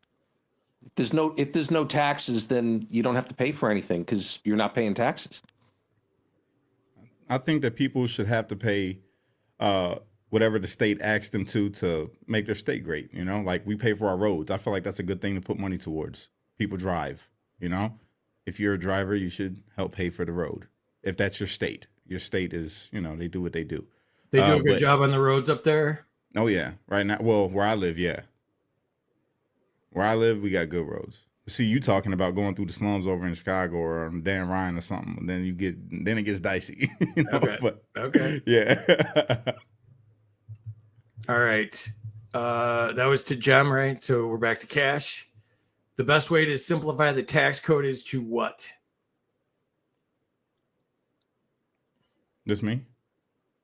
E: If there's no taxes, then you don't have to pay for anything because you're not paying taxes.
D: I think that people should have to pay whatever the state asks them to make their state great. You know, like we pay for our roads. I feel like that's a good thing to put money towards. People drive, you know, if you're a driver, you should help pay for the road. If that's your state is, you know, they do what they do.
B: They do a good job on the roads up there.
D: Oh yeah. Right now. Well, where I live. Yeah. Where I live, we got good roads. See, you talking about going through the slums over in Chicago or on Dan Ryan or something, and then it gets dicey. You know?
B: Okay.
D: But,
B: Okay.
D: Yeah.
B: All right. That was to Jem, right? So we're back to Cash. The best way to simplify the tax code is to what?
D: Just me?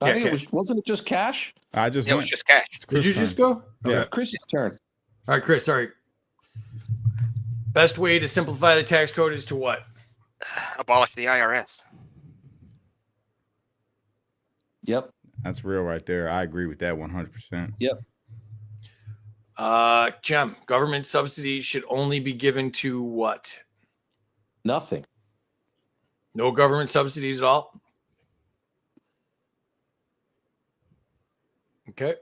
E: I
B: Yeah,
E: think
B: Cash.
E: wasn't it just Cash?
D: I just
C: Yeah, it
D: went.
C: was just cash.
D: It's
B: Did
D: Chris'
B: you
D: turn.
B: just go?
D: Yeah.
B: Okay.
E: Chris's turn.
B: All right, Chris, sorry. Best way to simplify the tax code is to what?
C: Abolish the IRS.
E: Yep.
D: That's real right there. I agree with that 100%.
E: Yep.
B: Jem, government subsidies should only be given to what?
E: Nothing.
B: No government subsidies at all? Okay.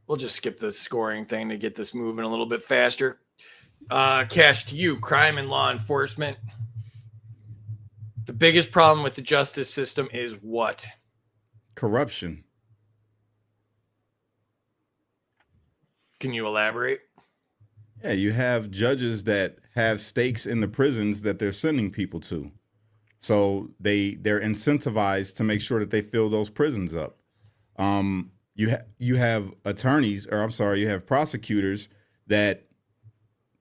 B: We'll just skip the scoring thing to get this moving a little bit faster. Cash, to you, crime and law enforcement. The biggest problem with the justice system is what?
D: Corruption.
B: Can you elaborate?
D: Yeah, you have judges that have stakes in the prisons that they're sending people to. So they're incentivized to make sure that they fill those prisons up. You have attorneys, or I'm sorry, you have prosecutors that,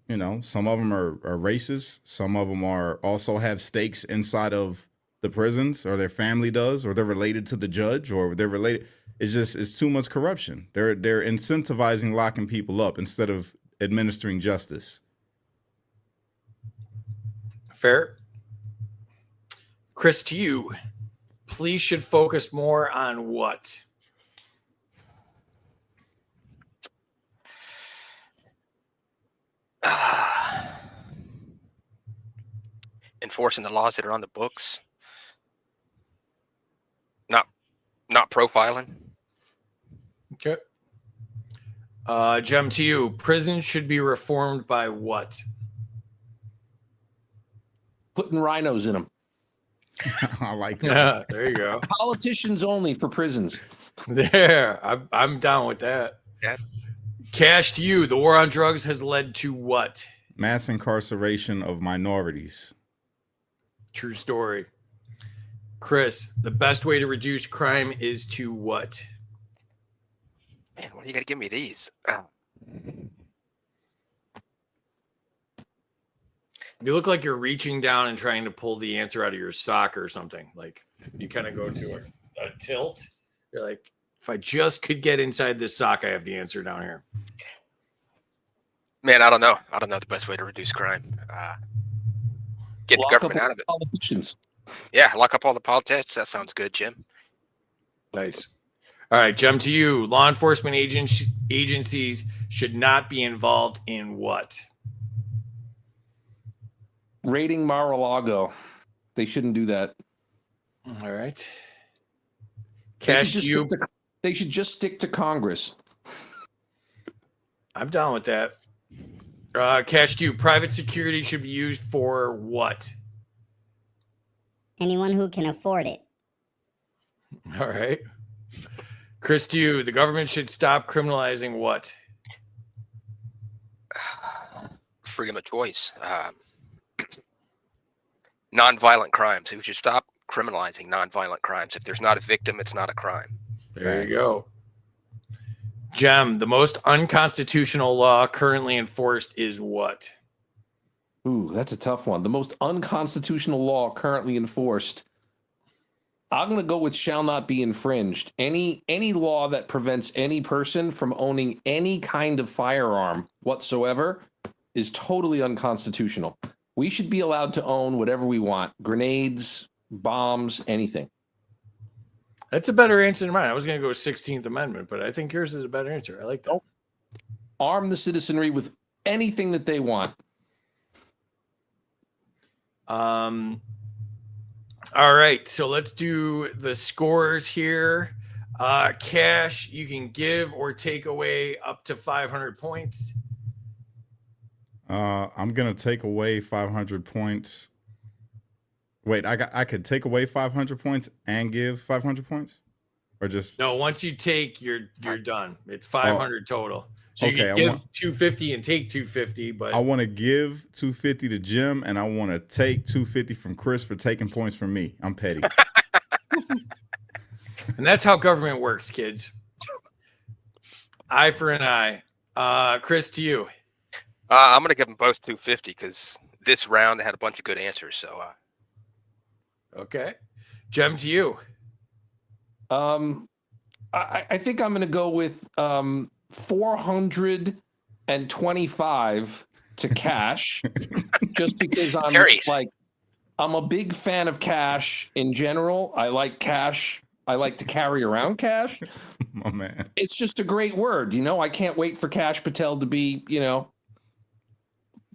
D: you know, some of them are racist. Some of them are also have stakes inside of the prisons, or their family does, or they're related to the judge, or they're related. It's too much corruption. They're incentivizing locking people up instead of administering justice.
B: Fair. Chris, to you, police should focus more on what?
C: Enforcing the laws that are on the books. Not profiling.
B: Okay. Jem, to you, prisons should be reformed by what?
E: Putting rhinos in them.
D: I like that.
B: Yeah, there you go.
E: Politicians only for prisons.
B: There, I'm down with that.
C: Yeah.
B: Cash, to you, the war on drugs has led to what?
D: Mass incarceration of minorities.
B: True story. Chris, the best way to reduce crime is to what?
C: Man, why are you gonna give me these?
B: You look like you're reaching down and trying to pull the answer out of your sock or something. Like you kind of go to a tilt. You're like, if I just could get inside this sock, I have the answer down here.
C: Man, I don't know. I don't know the best way to reduce crime. Get the government out of it.
E: Politicians.
C: Yeah, lock up all the politics. That sounds good, Jim.
B: Nice. All right, Jem, to you. Law enforcement agencies should not be involved in what?
E: Raiding Mar-a-Lago. They shouldn't do that.
B: All right.
E: They
B: Cash
E: should
B: to you.
E: they should just stick to Congress.
B: I'm down with that. Cash to you. Private security should be used for what?
F: Anyone who can afford it.
B: All right. Chris, to you. The government should stop criminalizing what?
C: Freedom of choice. Nonviolent crimes. We should stop criminalizing nonviolent crimes. If there's not a victim, it's not a crime.
B: There you go. Jem, the most unconstitutional law currently enforced is what?
E: Ooh, that's a tough one. The most unconstitutional law currently enforced. I'm going to go with shall not be infringed. Any law that prevents any person from owning any kind of firearm whatsoever is totally unconstitutional. We should be allowed to own whatever we want. Grenades, bombs, anything.
B: That's a better answer than mine. I was going to go 16th Amendment, but I think yours is a better answer. I like that.
E: Arm the citizenry with anything that they want.
B: All right, so let's do the scores here. Cash, you can give or take away up to 500 points.
D: I'm gonna take away 500 points. Wait, I could take away 500 points and give 500 points, or just
B: No, once you take, you're done. It's 500 total. So you
D: okay,
B: can give 250 and take 250, but
D: I want to give 250 to Jim, and I want to take 250 from Chris for taking points from me. I'm petty.
B: and that's how government works, kids. Eye for an eye. Chris, to you.
C: I'm going to give them both 250 because this round they had a bunch of good answers. So,
B: Okay. Jem, to you.
E: I think I'm going to go with 425 to Cash, just because I'm
C: Carries.
E: I'm a big fan of cash in general. I like cash. I like to carry around cash.
D: My man.
E: It's just a great word, I can't wait for Kash Patel to be,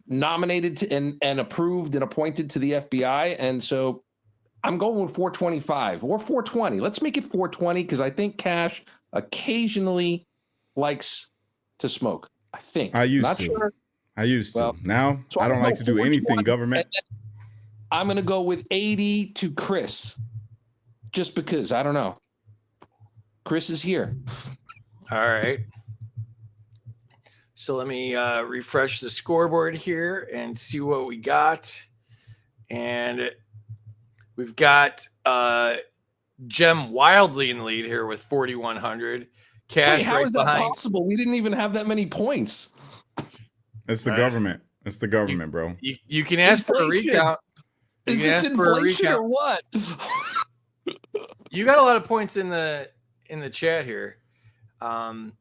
E: nominated to, and approved and appointed to the FBI, and so I'm going with 425 or 420. Let's make it 420 because I think Cash occasionally likes to smoke. I think.
D: I used
E: Not
D: to.
E: sure.
D: I used to.
E: Well,
D: Now
E: so
D: I
E: I'm
D: don't
E: gonna
D: like
E: go
D: to do anything
E: 420,
D: government.
E: and then I'm going to go with 80 to Chris, just because I don't know. Chris is here.
B: All right. So let me refresh the scoreboard here and see what we got. And we've got Jem wildly in the lead here with 4,100. Cash
E: Wait, how
B: right
E: is that
B: behind.
E: possible? We didn't even have that many points.
D: It's the government. It's the government, bro.
B: You can ask for a
E: Inflation.
B: recount. You
E: Is
B: can
E: this
B: ask for a
E: inflation
B: recount.
E: or what?
B: You got a lot of points in the chat here. 100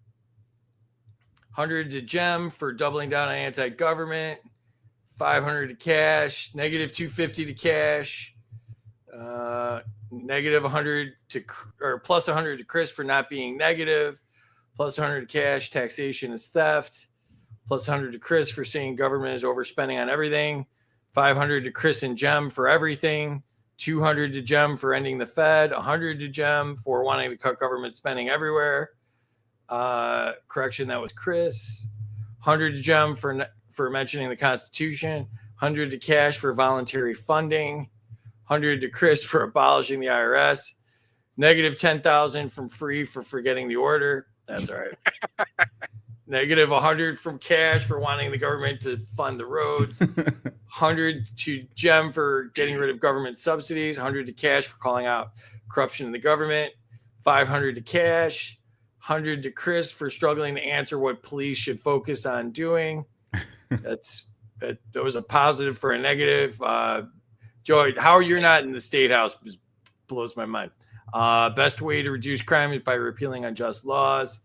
B: to Jem for doubling down on anti-government. 500 to Cash. Negative 250 to Cash. Negative 100 to or plus 100 to Chris for not being negative. Plus 100 to Cash. Taxation is theft. Plus 100 to Chris for saying government is overspending on everything. 500 to Chris and Jem for everything. 200 to Jem for ending the Fed. 100 to Jem for wanting to cut government spending everywhere. Correction, that was Chris. 100 to Jem for mentioning the Constitution. 100 to Cash for voluntary funding. 100 to Chris for abolishing the IRS. Negative 10,000 from Free for forgetting the order. That's all right. Negative 100 from Cash for wanting the government to fund the roads. 100 to Jem for getting rid of government subsidies. 100 to Cash for calling out corruption in the government. 500 to Cash. 100 to Chris for struggling to answer what police should focus on doing. That was a positive for a negative. Joey, how you're not in the state house blows my mind. Best way to reduce crime is by repealing unjust laws.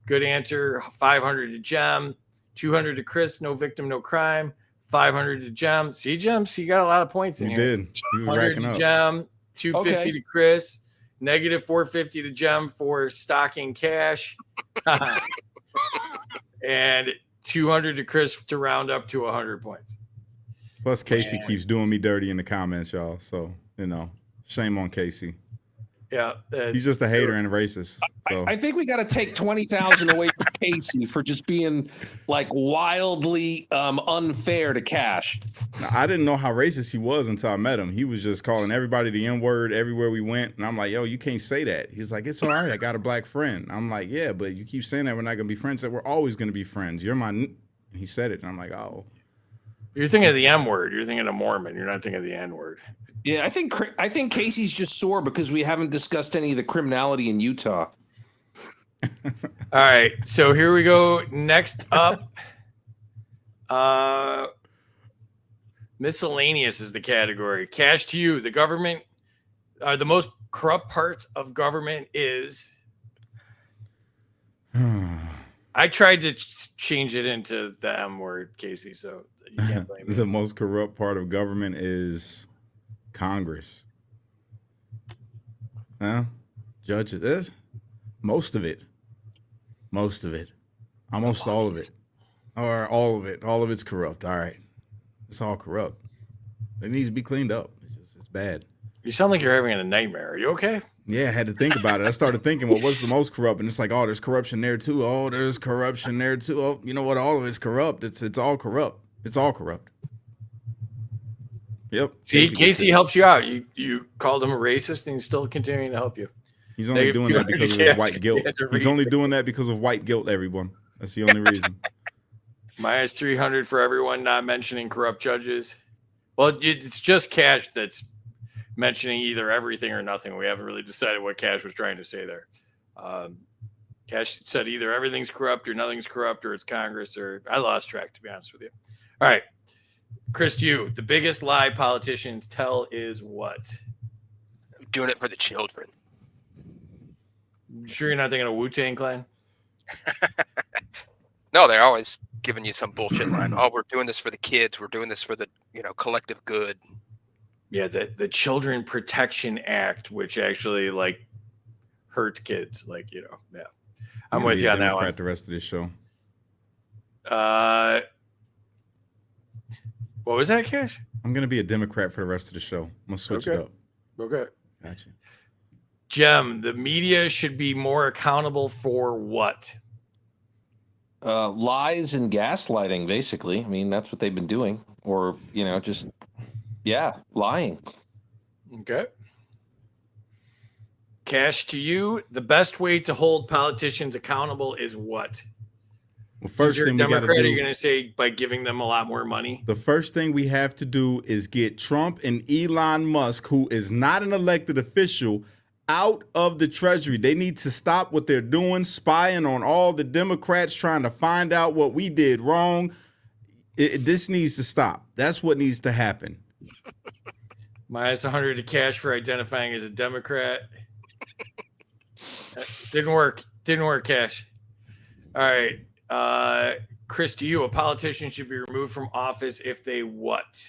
B: Good answer. 500 to Jem. 200 to Chris. No victim, no crime. 500 to Jem. See, Jem, so you got a lot of points in
D: You
B: here.
D: did. You was
B: 100
D: racking
B: to
D: up.
B: Jem. 250
E: Okay.
B: to Chris. Negative 450 to Jem for stocking Cash. And 200 to Chris to round up to 100 points.
D: Plus, Casey keeps doing me dirty in the comments, y'all. So, shame on Casey.
B: Yeah.
D: He's just a hater and a racist. So
E: I think we got to take 20,000 away from Casey for just being like wildly unfair to Cash.
D: I didn't know how racist he was until I met him. He was just calling everybody the N-word everywhere we went. And I'm like, yo, you can't say that. He's like, it's all right. I got a black friend. I'm like, yeah, but you keep saying that we're not going to be friends. That we're always going to be friends. You're my... And he said it. And I'm like, oh.
B: You're thinking of the M word. You're thinking of Mormon. You're not thinking of the N word.
E: Yeah, I think Casey's just sore because we haven't discussed any of the criminality in Utah.
B: All right, so here we go. Next up, miscellaneous is the category. Cash to you. The government, the most corrupt parts of government is. I tried to change it into the M word, Casey. So you can't blame me.
D: The most corrupt part of government is Congress. Judges. This most of it. Most of it. Almost all of it. Or all of it. All of it's corrupt. All right. It's all corrupt. It needs to be cleaned up. It's bad.
B: You sound like you're having a nightmare. Are you okay?
D: Yeah, I had to think about it. I started thinking, well, what's the most corrupt? And it's like, oh, there's corruption there too. Oh, there's corruption there too. Oh, you know what? All of it's corrupt. It's all corrupt. It's all corrupt. Yep.
B: See, Casey helps you out. You called him a racist, and he's still continuing to help you.
D: He's only doing that because of his white guilt. He's only doing that because of white guilt, everyone. That's the only reason.
B: Minus 300 for everyone not mentioning corrupt judges. Well, it's just Cash that's mentioning either everything or nothing. We haven't really decided what Cash was trying to say there. Cash said either everything's corrupt or nothing's corrupt or it's Congress or I lost track, to be honest with you. All right. Chris, to you, the biggest lie politicians tell is what?
C: I'm doing it for the children.
B: You sure you're not thinking of Wu-Tang Clan?
C: No, they're always giving you some bullshit line. Oh, we're doing this for the kids. We're doing this for the collective good.
B: Yeah, the Children Protection Act, which actually hurt kids. Yeah. I'm with you on that one.
D: The rest of this show.
B: What was that, Cash?
D: I'm gonna be a Democrat for the rest of the show. I'm gonna switch it up.
B: Okay.
D: Gotcha.
B: Jem, the media should be more accountable for what?
E: Lies and gaslighting, basically. I mean, that's what they've been doing. Or, lying.
B: Okay. Cash, to you, the best way to hold politicians accountable is what?
D: Well, first
B: you're a
D: thing
B: Democrat, are you going to say by giving them a lot more money?
D: The first thing we have to do is get Trump and Elon Musk, who is not an elected official, out of the Treasury. They need to stop what they're doing, spying on all the Democrats, trying to find out what we did wrong. This needs to stop. That's what needs to happen.
B: Minus 100 to Cash for identifying as a Democrat. Didn't work, Cash. All right. Chris, to you, a politician should be removed from office if they what?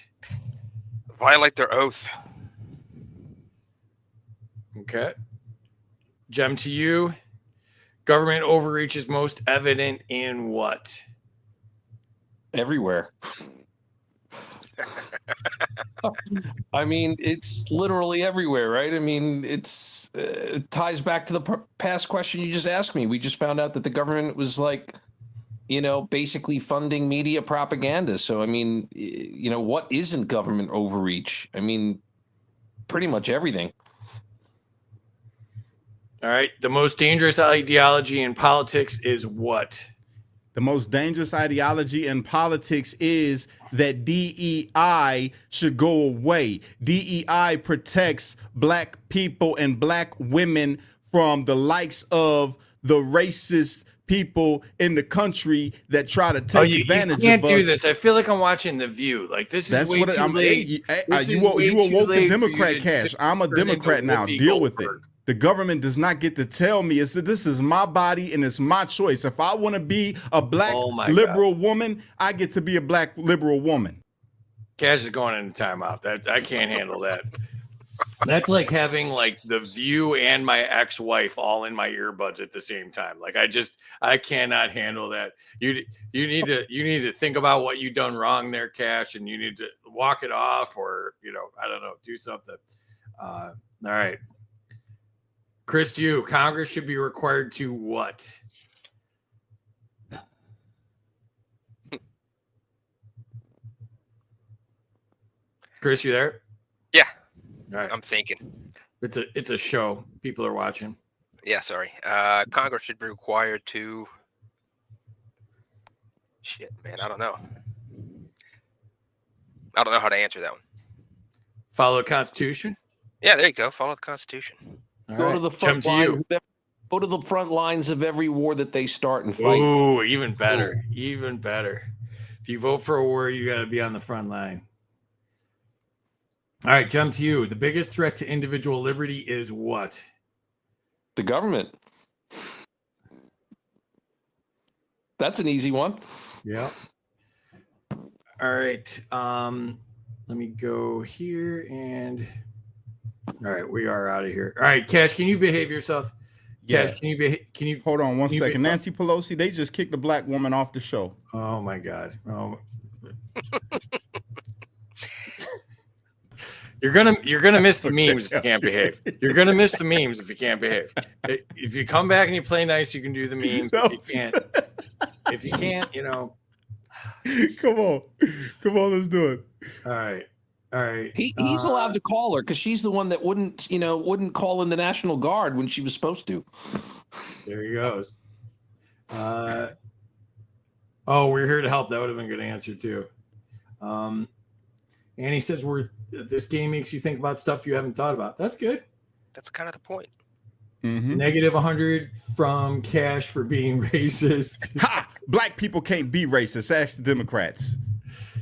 C: Violate their oath.
B: Okay. Jem, to you, government overreach is most evident in what?
E: Everywhere. I mean, it's literally everywhere, right? I mean, it ties back to the past question you just asked me. We just found out that the government was basically funding media propaganda. So, I mean, what isn't government overreach? I mean, pretty much everything.
B: All right. The most dangerous ideology in politics is what?
D: The most dangerous ideology in politics is that DEI should go away. DEI protects black people and black women from the likes of the racist people in the country that try to take advantage of us.
B: You can't do this. I feel like I'm watching The View. This is way too late.
D: You a woke Democrat, Cash. I'm a Democrat now. Deal with it. The government does not get to tell me this is my body and it's my choice. If I want to be a black liberal woman, I get to be a black liberal woman.
B: Cash is going into timeout. I can't handle that. That's like having The View and my ex-wife all in my earbuds at the same time. I cannot handle that. You need to think about what you've done wrong there, Cash, and you need to walk it off, or I don't know, do something. All right, Chris, to you. Congress should be required to what? Chris, you there?
C: Yeah,
B: All right.
C: I'm thinking.
B: It's a show. People are watching.
C: Yeah, sorry. Congress should be required to. Shit, man, I don't know. I don't know how to answer that one.
B: Follow the Constitution.
C: Yeah, there you go. Follow the Constitution.
B: All
E: Go
B: right.
E: to the
B: Jump
E: front
B: to you.
E: lines. Go to the front lines of every war that they start and fight.
B: Ooh, even better. Even better. If you vote for a war, you got to be on the front line. All right, jump to you. The biggest threat to individual liberty is what?
E: The government. That's an easy one.
B: Yeah. All right. Let me go here and. All right, we are out of here. All right, Cash, can you behave yourself?
D: Yeah.
B: Cash, can you
D: Hold on one
B: can you
D: second.
B: be-
D: Nancy Pelosi, they just kicked the black woman off the show.
B: Oh my God. Oh. You're gonna miss the memes if you can't behave. You're gonna miss the memes if you can't behave. If you come back and you play nice, you can do the memes. If you can't,
D: Come on, let's do it.
B: All right.
E: He's allowed to call her because she's the one that wouldn't call in the National Guard when she was supposed to.
B: There he goes. Oh, we're here to help. That would have been a good answer too. And he says this game makes you think about stuff you haven't thought about. That's good.
C: That's kind of the point.
D: Mm-hmm.
B: Negative 100 from Cash for being racist.
D: Ha! Black people can't be racist. Ask the Democrats.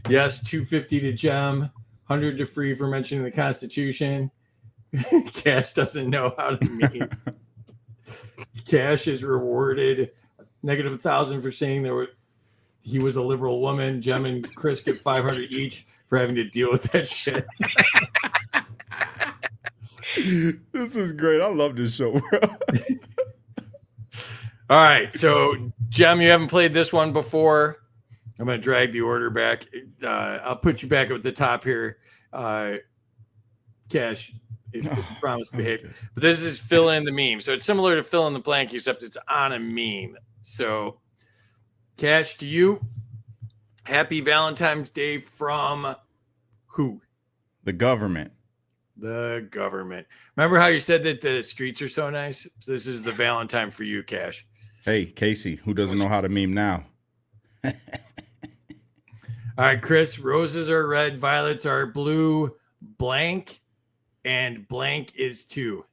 B: Yes, 250 to Gem, 100 to Free for mentioning the Constitution. Cash doesn't know how to meme. Cash is rewarded negative 1,000 for saying he was a liberal woman. Gem and Chris get 500 each for having to deal with that shit.
D: This is great. I love this show, bro.
B: All right, so Gem, you haven't played this one before. I'm going to drag the order back. I'll put you back at the top here. Cash, if you promise to behave.
D: Okay.
B: But this is fill in the meme. So it's similar to fill in the blank, except it's on a meme. So, Cash, to you, happy Valentine's Day from who?
D: The government.
B: The government. Remember how you said that the streets are so nice? So this is the Valentine for you, Cash.
D: Hey, Casey, who doesn't know how to meme now?
B: All right, Chris, roses are red, violets are blue, blank, and blank is 2.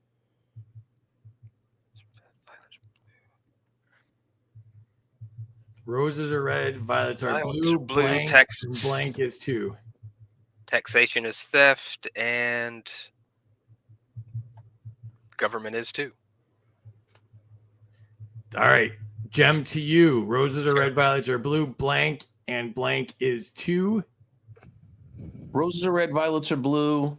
B: Roses are red, violets are blue, blank, and blank is 2.
C: Taxation is theft, and government is too.
B: All right, Gem, to you. Roses are red, violets are blue, blank, and blank is 2.
E: Roses are red, violets are blue.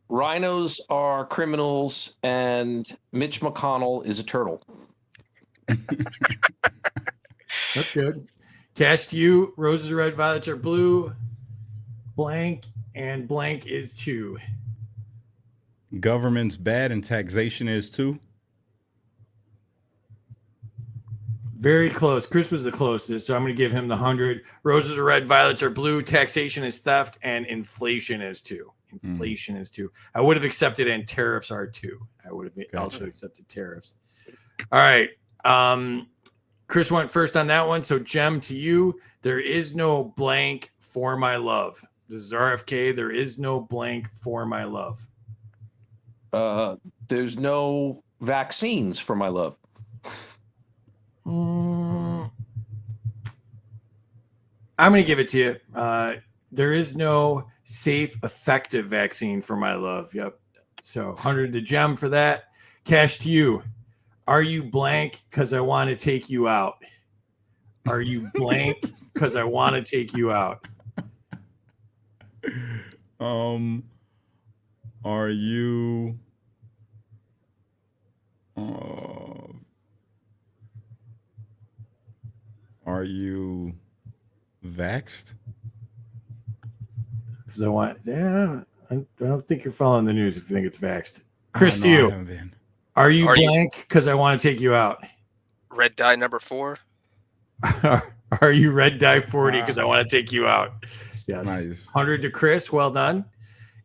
E: Rhinos are criminals, and Mitch McConnell is a turtle.
B: That's good. Cash, to you. Roses are red, violets are blue, blank, and blank is 2.
D: Government's bad and taxation is too.
B: Very close. Chris was the closest, so I'm going to give him the 100. Roses are red, violets are blue. Taxation is theft, and inflation is 2. Inflation is 2. I would have accepted, and tariffs are 2. I would have also accepted tariffs. All right. Chris went first on that one. So, Gem, to you, there is no blank for my love. This is RFK. There is no blank for my love.
E: There's no vaccines for my love.
B: I'm going to give it to you. There is no safe, effective vaccine for my love. Yep. So 100 to Gem for that. Cash, to you. Are you blank because I want to take you out? Are you blank because I want to take you out?
D: Are you Are you vaxxed?
B: Because I don't think you're following the news if you think it's vaxxed. Chris, to
D: No, I
B: you.
D: haven't been.
B: Are you
C: Are you-
B: blank? Because I want to take you out.
C: Red dye number 4.
B: Are you red dye 40? Because I want to take you out. Yes.
D: Nice.
B: 100 to Chris. Well done.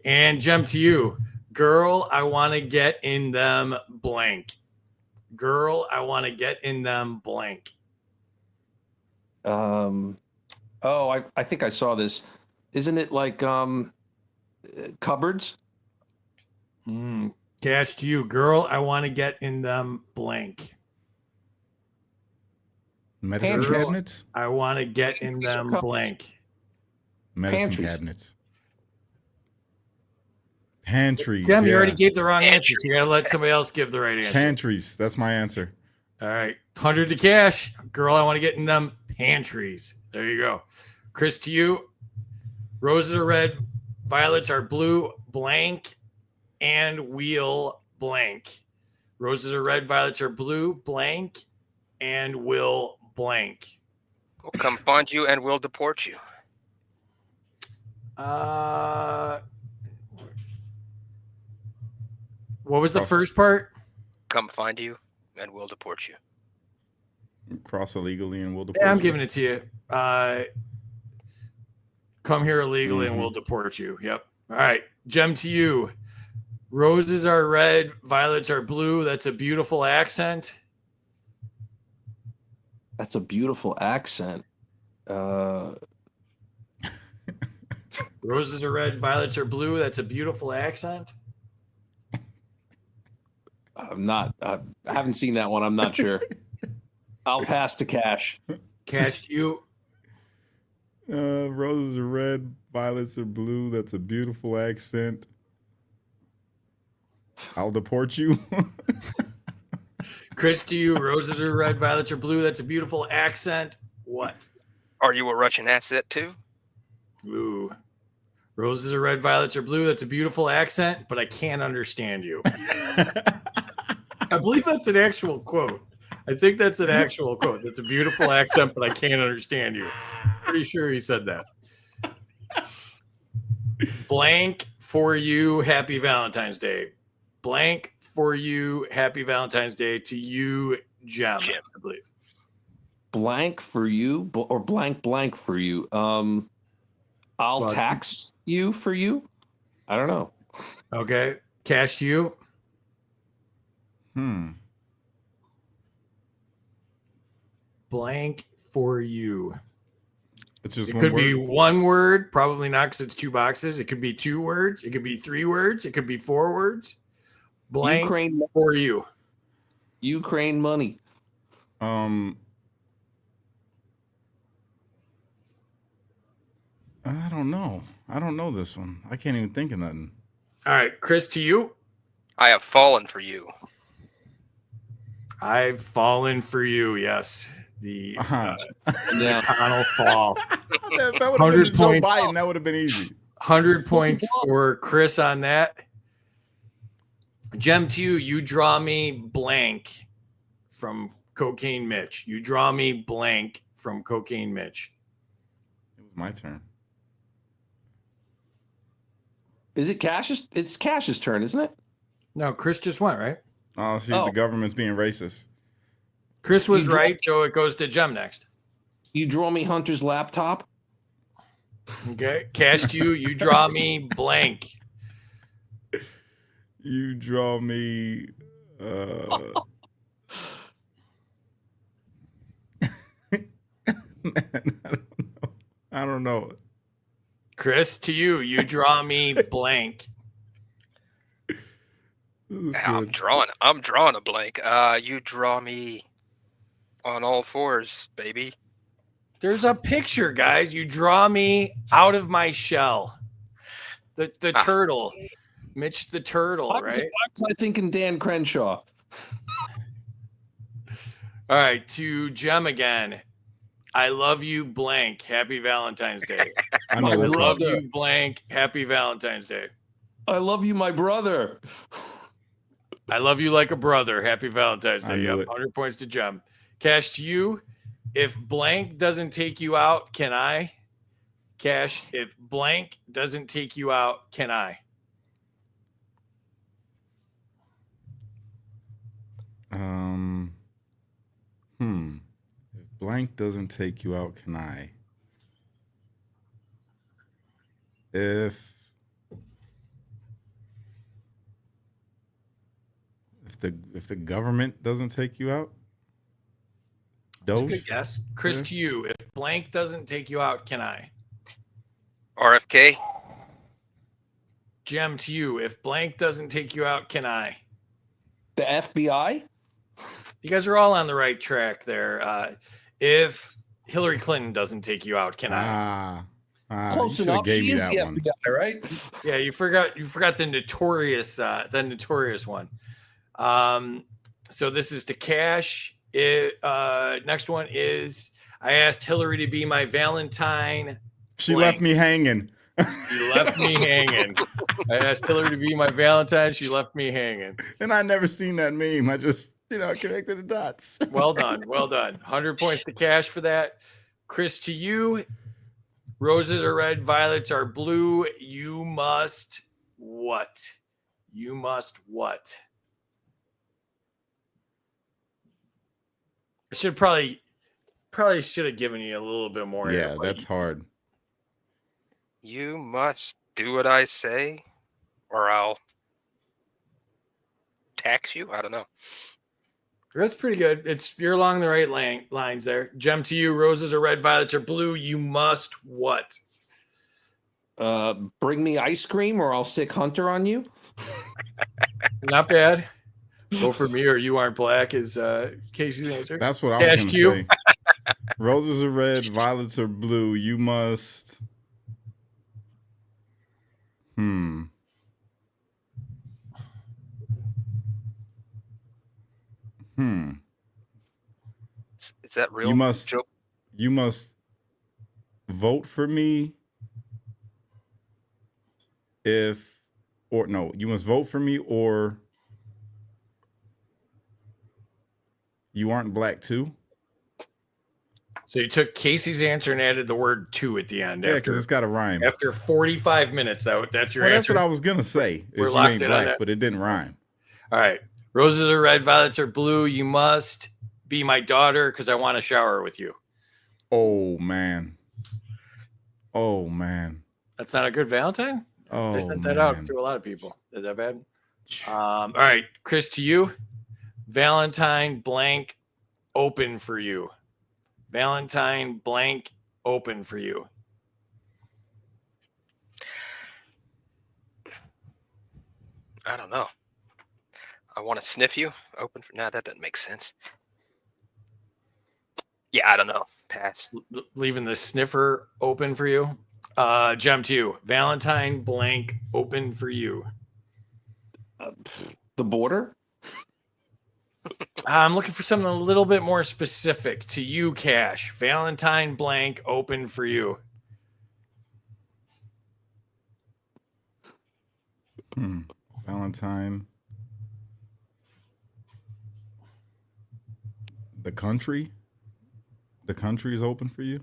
B: And Jem, to you. Girl, I want to get in them blank. Girl, I want to get in them blank.
E: Oh, I think I saw this. Isn't it like cupboards?
B: Cash to you. Girl, I want to get in them blank.
D: Medicine
E: Pantries.
D: cabinets?
B: I want to get in
E: Pantries or
B: them
E: cupboards?
B: blank.
D: Medicine
E: Pantries.
D: cabinets. Pantries.
B: Jem, you
D: yeah.
B: already gave the wrong
C: Pantry.
B: answer, so you got to let somebody else give the right answer.
D: Pantries. That's my answer.
B: All right. 100 to Cash. Girl, I want to get in them pantries. There you go. Chris, to you. Roses are red. Violets are blue. Blank. And wheel blank. Roses are red. Violets are blue. Blank. And will blank.
C: We'll come find you and we'll deport you.
B: What was the first part?
C: Come find you and we'll deport you.
D: Cross illegally and we'll deport
B: Yeah, I'm
D: you.
B: giving it to you. Come here illegally and we'll deport you. Yep. All right. Jem, to you. Roses are red. Violets are blue. That's a beautiful accent.
E: That's a beautiful accent.
B: Roses are red. Violets are blue. That's a beautiful accent.
E: I haven't seen that one. I'm not sure. I'll pass to Cash.
B: Cash, to you.
D: Roses are red, violets are blue. That's a beautiful accent. I'll deport you.
B: Chris, to you. Roses are red. Violets are blue. That's a beautiful accent. What?
C: Are you a Russian asset too?
B: Ooh. Roses are red. Violets are blue. That's a beautiful accent, but I can't understand you. I believe that's an actual quote. I think that's an actual quote. That's a beautiful accent, but I can't understand you. Pretty sure he said that. Blank for you. Happy Valentine's Day. Blank for you. Happy Valentine's Day to you, Jem,
C: Jim.
B: I believe.
E: Blank for you or blank for you. I'll
B: Well,
E: tax you for you. I don't know.
B: Okay. Cash to you. Blank for you.
D: It's just
B: It
D: one
B: could
D: word.
B: be one word, probably not because it's two boxes. It could be 2 words. It could be 3 words. It could be 4 words. Blank
E: Ukraine
B: for you.
E: money.
D: I don't know. I don't know this one. I can't even think of nothing.
B: All right, Chris, to you.
C: I have fallen for you.
B: I've fallen for you. Yes, the
E: Yeah.
B: McConnell fall.
D: If that would have
B: 100
D: been Joe
B: points.
D: Biden, that would have been easy.
B: 100 points for Chris on that. Jem, to you. You draw me blank from Cocaine Mitch. You draw me blank from Cocaine Mitch.
D: It was my turn.
E: Is it Cash's? It's Cash's turn, isn't it?
B: No, Chris just went, right?
D: Oh, see,
E: Oh.
D: the government's being racist.
B: Chris was
E: You draw-
B: right, so it goes to Jem next.
E: You draw me Hunter's laptop.
B: Okay. Cash to you. You draw me blank.
D: You draw me. Man, I don't know.
B: Chris, to you. You draw me blank.
D: This is
C: I'm
D: good.
C: drawing a blank. You draw me on all fours, baby.
B: There's a picture, guys. You draw me out of my shell. The turtle. Mitch the turtle,
E: Why was
B: right?
E: I thinking Dan Crenshaw?
B: All right. To Jem again. I love you blank. Happy Valentine's Day.
D: I
B: I
D: know this
B: love
D: one.
B: you blank. Happy Valentine's Day.
E: I love you, my brother.
B: I love you like a brother. Happy Valentine's
D: I
B: Day.
D: knew
B: Yep.
D: it.
B: 100 points to Jem. Cash to you. if blank doesn't take you out, can I? Cash, if blank doesn't take you out, can I?
D: If blank doesn't take you out, can I? If the government doesn't take you out,
B: That's a
D: Doge.
B: good guess. Chris,
D: Yeah.
B: to you, if blank doesn't take you out, can I?
C: RFK.
B: Jem, to you, if blank doesn't take you out, can I?
E: The FBI?
B: You guys are all on the right track there. If Hillary Clinton doesn't take you out, can I?
E: Close
D: you shoulda
E: enough.
D: gave
E: She
D: me
E: is
D: that
E: the
D: one.
E: FBI, right?
B: Yeah, you forgot the notorious one. So this is to Cash. Next one is I asked Hillary to be my Valentine.
D: She
B: blank.
D: left me hanging.
B: She left me hanging. I asked Hillary to be my Valentine. She left me hanging.
D: And I never seen that meme. I just, connected the dots.
B: Well done. Well done. 100 points to Cash for that. Chris, to you. Roses are red, violets are blue. You must what? You must what? I should probably should have given you a little bit more.
D: Yeah,
B: here,
D: that's hard.
C: You must do what I say, or I'll tax you. I don't know.
B: That's pretty good. You're along the right lines there. Jem, to you, roses are red, violets are blue. You must what?
E: Bring me ice cream or I'll sick Hunter on you.
B: Not bad. Go for me or you aren't black is Casey's answer.
D: That's what I
B: Cash
D: was
B: to
D: going
B: you.
D: to say. Roses are red, violets are blue. You must.
C: Is that real?
D: You must.
C: Joe?
D: You must vote for me you must vote for me or you aren't black too.
B: So you took Casey's answer and added the word "to" at the end.
D: Yeah, because it's got to rhyme.
B: After 45 minutes, that's your
D: Well,
B: answer.
D: that's what I was gonna say.
B: We're
D: Is you
B: locked
D: ain't
B: in on
D: black,
B: that.
D: but it didn't rhyme.
B: All right. Roses are red, violets are blue. You must be my daughter because I want to shower with you.
D: Oh man.
B: That's not a good Valentine?
D: Oh,
B: I sent that out to a lot of people. Is that bad?
D: Phew.
B: All right. Chris, to you. Valentine blank open for you. Valentine blank open for you.
C: I don't know. I want to sniff you. Open for that doesn't make sense. Yeah, I don't know. Pass.
B: Leaving the sniffer open for you. Jem, to you. Valentine blank open for you.
E: The border?
B: I'm looking for something a little bit more specific to you, Cash. Valentine blank open for you.
D: Valentine. The country is open for you.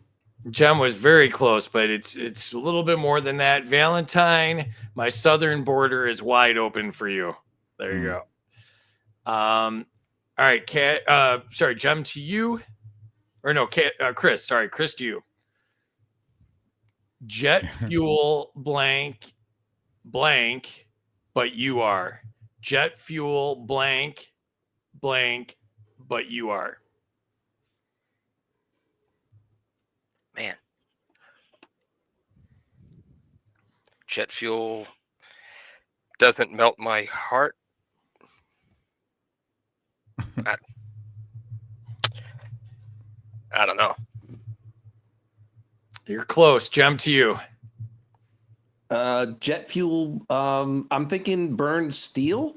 B: Jem was very close, but it's a little bit more than that. Valentine, my southern border is wide open for you. There you go. All right, Jem, to you. Or no, Chris. Sorry, Chris, to you. Jet fuel blank, but you are. Jet fuel blank, but you are.
C: Man. Jet fuel doesn't melt my heart. I don't know.
B: You're close. Jem, to you.
E: Jet fuel. I'm thinking burned steel.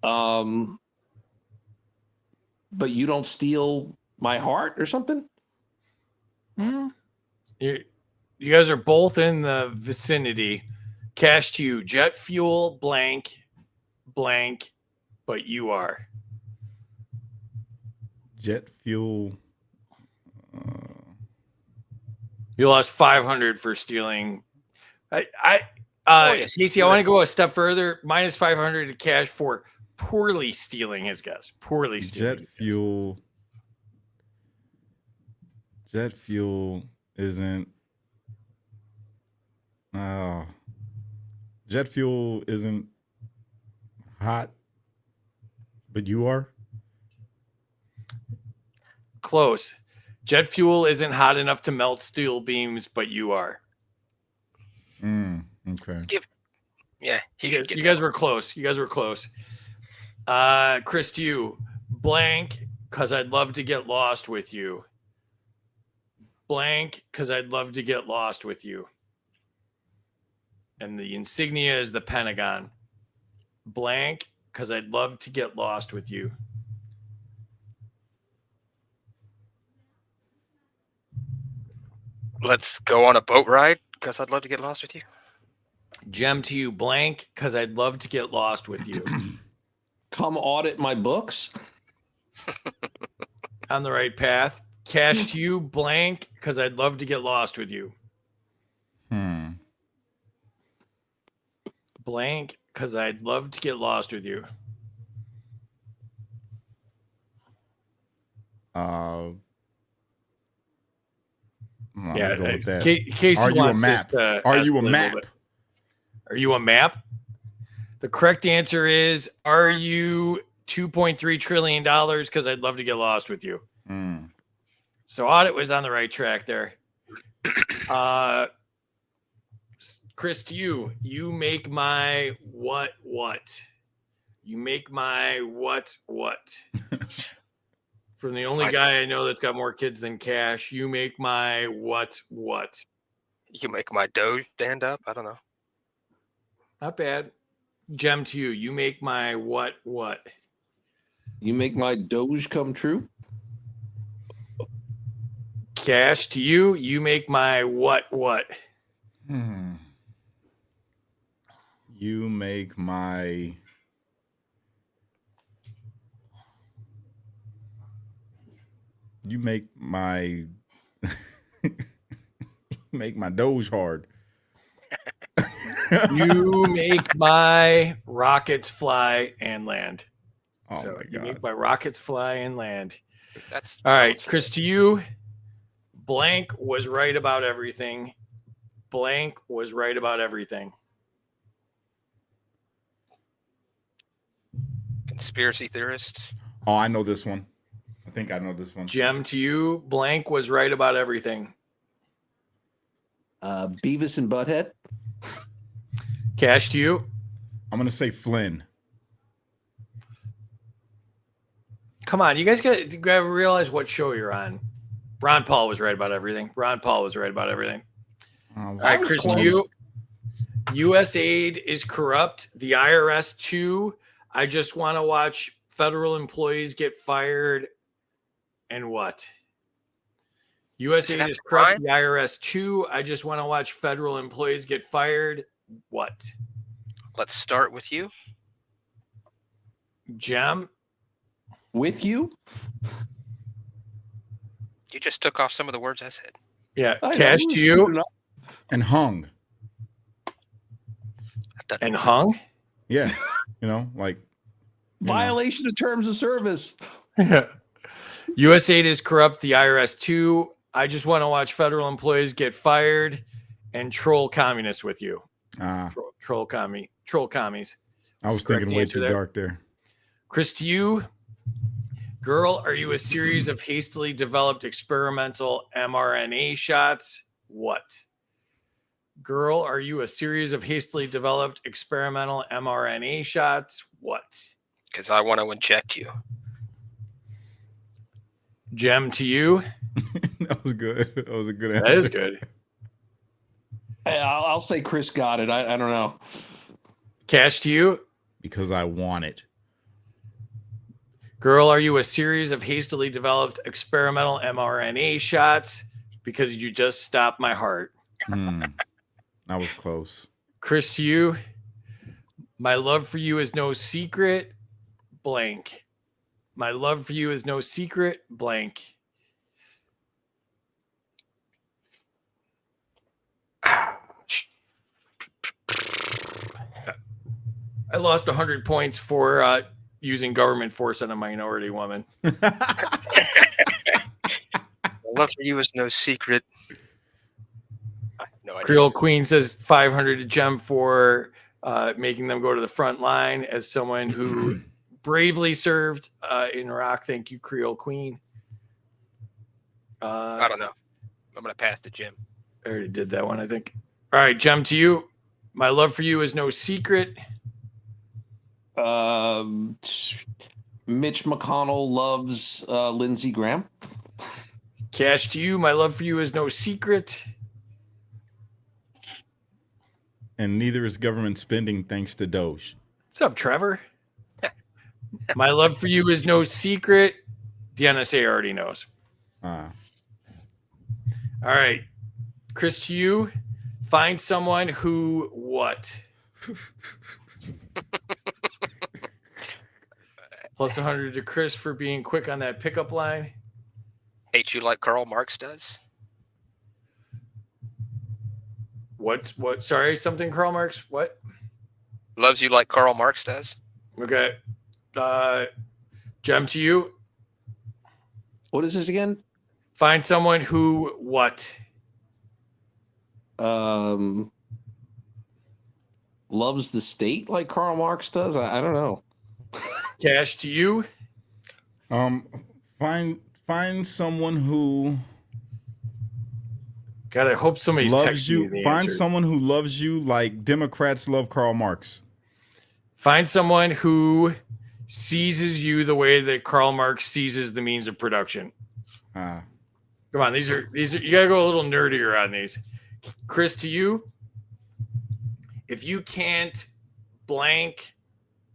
E: But you don't steal my heart or something?
B: You guys are both in the vicinity. Cash to you. Jet fuel blank, but you are.
D: Jet fuel.
B: You lost 500 for stealing.
C: yes,
B: Casey, I want to go a step further. Minus 500 to cash for poorly stealing his guess. Poorly stealing.
D: Jet fuel. Jet fuel isn't. Jet fuel isn't hot, but you are.
B: Close. Jet fuel isn't hot enough to melt steel beams, but you are.
D: Okay.
C: Yeah,
B: You guys were close. You guys were close. Chris, to you. Blank, because I'd love to get lost with you. Blank, because I'd love to get lost with you. And the insignia is the Pentagon. Blank, because I'd love to get lost with you.
C: Let's go on a boat ride because I'd love to get lost with you.
B: Gem to you. Blank, because I'd love to get lost with you.
E: Come audit my books.
B: On the right path. Cash to you. Blank, because I'd love to get lost with you. Blank, because I'd love to get lost with you.
D: Yeah, go with that.
B: Casey
D: Are you a
B: wants
D: map?
B: us to
D: Are you a
B: escalate little
D: map?
B: bit. Are you a map? The correct answer is, are you $2.3 trillion? Because I'd love to get lost with you. So audit was on the right track there. Chris, to you. You make my what? You make my what? From the only guy I know that's got more kids than cash, you make my what?
C: You make my Doge stand up. I don't know.
B: Not bad. Gem to you. You make my what?
E: You make my Doge come true.
B: Cash to you. You make my what?
D: You make my. You make my. Make my Doge hard.
B: You make my rockets fly and land.
D: Oh
B: So
D: my
B: you
D: God.
B: make my rockets fly and land.
C: That's
B: All right, Chris, to you. Blank was right about everything. Blank was right about everything.
C: Conspiracy theorists.
D: Oh, I know this one. I think I know this one.
B: Gem to you. Blank was right about everything.
E: Beavis and Butthead.
B: Cash to you.
D: I'm gonna say Flynn.
B: Come on, you guys got to realize what show you're on. Ron Paul was right about everything. All right, Chris, to you. U.S. aid is corrupt. The IRS too. I just want to watch federal employees get fired. And what? U.S. aid is corrupt. The IRS too. I just want to watch federal employees get fired. What?
C: Let's start with you.
B: Gem.
E: With you?
C: You just took off some of the words I said.
B: Yeah. Cash to you.
D: And hung.
B: And hung?
D: Yeah. Like.
E: Violation of terms of service.
B: Yeah. U.S. aid is corrupt. The IRS too. I just want to watch federal employees get fired and troll communists with you. Troll commies.
D: I was thinking way too dark there.
B: Chris, to you. Girl, are you a series of hastily developed experimental mRNA shots? What? Girl, are you a series of hastily developed experimental mRNA shots? What?
C: Because I want to inject you.
B: Gem, to you.
D: That was good. That was a good answer.
B: That is good.
E: Hey, I'll say Chris got it. I don't know.
B: Cash, to you.
D: Because I want it.
B: Girl, are you a series of hastily developed experimental mRNA shots? Because you just stopped my heart.
D: That was close.
B: Chris, to you. My love for you is no secret. Blank. My love for you is no secret. Blank. I lost 100 points for using government force on a minority woman.
C: Love for you is no secret. I have no idea.
B: Creole Queen says 500 to Gem for making them go to the front line as someone who bravely served in Iraq. Thank you, Creole Queen.
C: I don't know. I'm going to pass to Jim.
B: I already did that one, I think. All right, Gem, to you. My love for you is no secret.
E: Mitch McConnell loves Lindsey Graham.
B: Cash, to you. My love for you is no secret.
D: And neither is government spending thanks to Doge.
B: What's up, Trevor? My love for you is no secret. The NSA already knows. All right. Chris, to you. Find someone who what? Plus 100 to Chris for being quick on that pickup line.
C: Hate you like Karl Marx does.
B: What? Sorry, something Karl Marx? What?
C: Loves you like Karl Marx does.
B: Okay. Gem, to you.
E: What is this again?
B: Find someone who what?
E: Loves the state like Karl Marx does. I don't know.
B: Cash, to you.
D: Find someone who
B: God, I hope somebody's
D: loves
B: texting
D: you.
B: me the
D: Find
B: answer.
D: someone who loves you like Democrats love Karl Marx.
B: Find someone who seizes you the way that Karl Marx seizes the means of production. Come on, these are you gotta go a little nerdier on these. Chris, to you. If you can't blank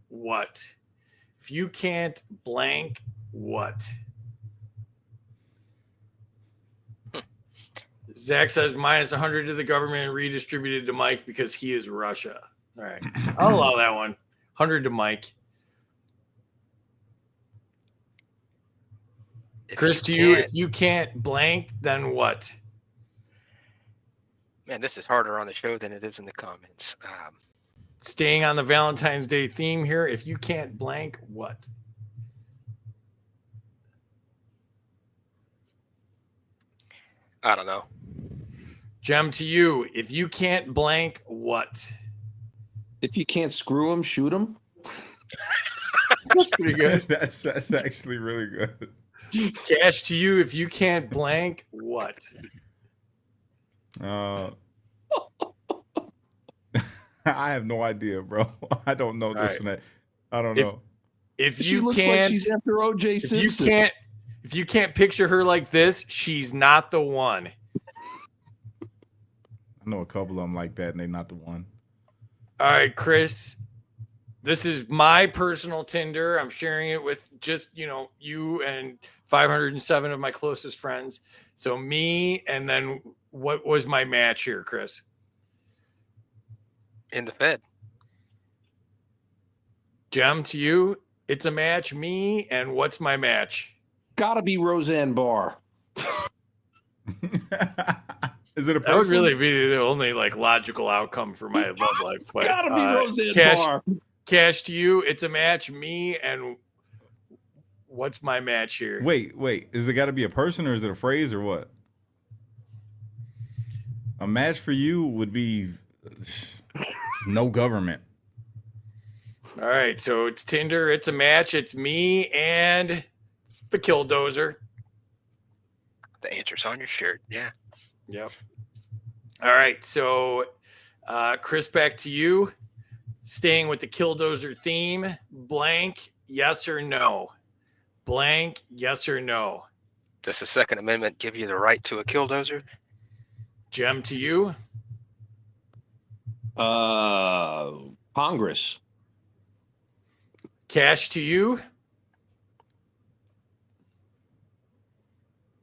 B: what? If you can't blank what? Zach says minus 100 to the government and redistributed to Mike because he is Russia. All right. I'll allow that one. 100 to Mike. Chris, to you, if you can't blank, then what?
C: Man, this is harder on the show than it is in the comments.
B: Staying on the Valentine's Day theme here. If you can't blank, what?
C: I don't know.
B: Gem, to you. If you can't blank, what?
E: If you can't screw him, shoot him.
B: That's pretty good.
D: That's actually really good.
B: Cash, to you. If you can't blank, what?
D: I have no idea, bro. I don't know this and that. I don't know.
B: If
E: She
B: you
E: looks
B: can't,
E: like she's after OJ Simpson.
B: if you can't picture her like this, she's not the one.
D: I know a couple of them like that, and they're not the one.
B: All right, Chris. This is my personal Tinder. I'm sharing it with just, you and 507 of my closest friends. So me, and then what was my match here, Chris?
C: In the Fed.
B: Gem, to you. It's a match, me, and what's my match?
E: Gotta be Roseanne Barr.
D: Is it a person?
B: That would really be the only logical outcome for my love life.
E: It's
B: But,
E: gotta be Roseanne Barr.
B: Cash, to you. It's a match, me, and what's my match here?
D: Wait. Is it got to be a person or is it a phrase or what? A match for you would be no government.
B: All right, so it's Tinder. It's a match. It's me and the Killdozer.
C: The answer's on your shirt. Yeah.
B: Yep. All right, so Chris, back to you. Staying with the Killdozer theme, blank, yes or no? Blank, yes or no?
C: Does the Second Amendment give you the right to a killdozer?
B: Gem, to you.
E: Congress.
B: Cash, to you.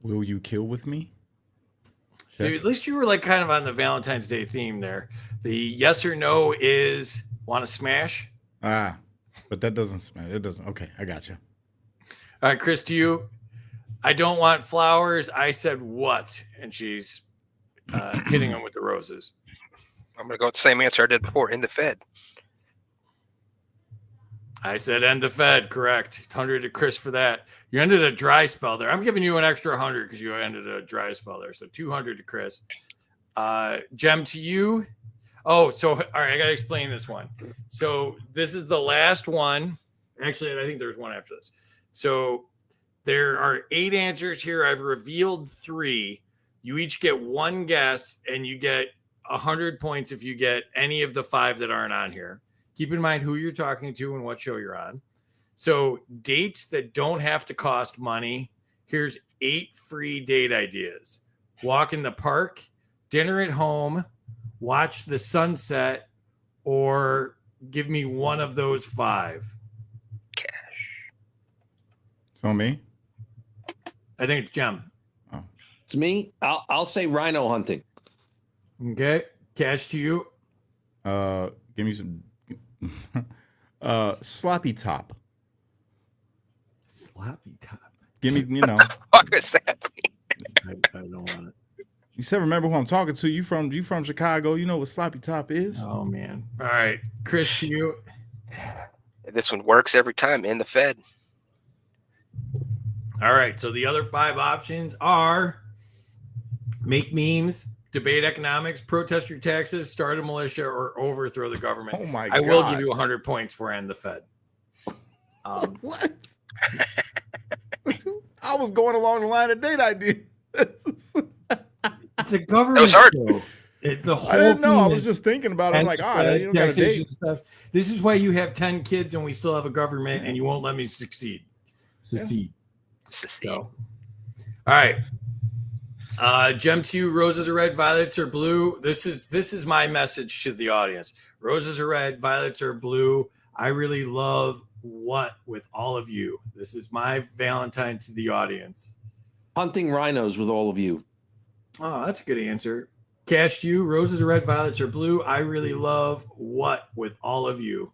D: Will you kill with me?
B: So at least you were kind of on the Valentine's Day theme there. The yes or no is want to smash.
D: But that doesn't smash. It doesn't. Okay, I got you.
B: All right, Chris, to you. I don't want flowers. I said what? And she's hitting him with the roses.
C: I'm going to go with the same answer I did before. In the Fed.
B: I said end the Fed. Correct. 100 to Chris for that. You ended a dry spell there. I'm giving you an extra 100 because you ended a dry spell there. So 200 to Chris. Jem, to you. Oh, so all right, I gotta explain this one. So this is the last one. Actually, I think there's one after this. So there are 8 answers here. I've revealed 3. You each get 1 guess, and you get 100 points if you get any of the 5 that aren't on here. Keep in mind who you're talking to and what show you're on. So dates that don't have to cost money. Here's 8 free date ideas. Walk in the park, dinner at home, watch the sunset, or give me one of those 5.
D: It's on me.
B: I think it's Jem.
D: Oh.
E: It's me. I'll say rhino hunting.
B: Okay. Cash to you.
D: Give me some sloppy top.
B: Sloppy top.
D: Give me, you know.
C: Fuck is that?
B: I don't want it.
D: You said remember who I'm talking to. You from Chicago. You know what sloppy top is.
B: Oh man. All right. Chris to you.
C: This one works every time in the Fed.
B: All right. So the other 5 options are make memes, debate economics, protest your taxes, start a militia, or overthrow the government.
D: Oh my
B: I
D: God.
B: will give you 100 points for end the Fed.
D: What? I was going along the line of date idea.
B: It's a government
C: That was hard.
B: show. The whole
D: I didn't know.
B: thing
D: I was
B: is
D: just thinking about it. I'm like, you don't got a
B: taxation
D: date.
B: stuff. This is why you have 10 kids and we still have a government and you won't let me succeed. Secede. So, all right. Jem to you, roses are red, violets are blue. This is my message to the audience. Roses are red, violets are blue. I really love what with all of you. This is my Valentine to the audience.
E: Hunting rhinos with all of you.
B: Oh, that's a good answer. Cash to you, roses are red, violets are blue. I really love what with all of you.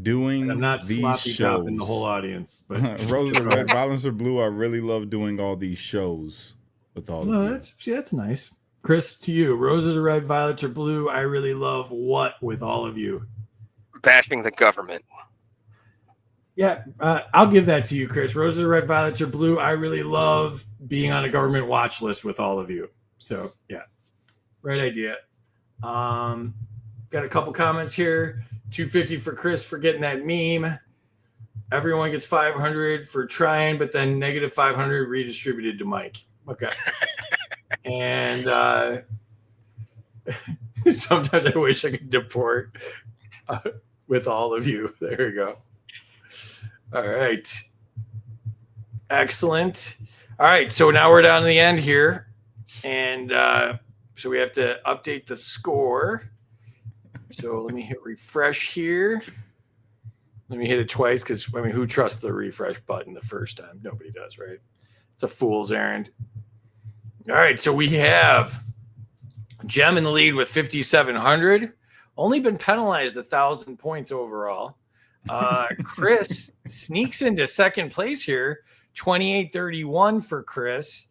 D: Doing
B: And I'm not
D: these
B: sloppy
D: shows.
B: topping the whole audience, but
D: Roses are red, violence are blue. I really love doing all these shows with all
B: no,
D: of you.
B: that's nice. Chris, to you, roses are red, violets are blue. I really love what with all of you.
C: Bashing the government.
B: Yeah, I'll give that to you, Chris. Roses are red, violets are blue. I really love being on a government watch list with all of you. So yeah, right idea. Got a couple comments here. 250 for Chris for getting that meme. Everyone gets 500 for trying, but then negative 500 redistributed to Mike. Okay. And sometimes I wish I could deport with all of you. There you go. All right. Excellent. All right. So now we're down to the end here. And so we have to update the score. So let me hit refresh here. Let me hit it twice because, I mean, who trusts the refresh button the first time? Nobody does, right? It's a fool's errand. All right. So we have Jem in the lead with 5,700. Only been penalized 1,000 points overall. Chris sneaks into second place here, 2831 for Chris.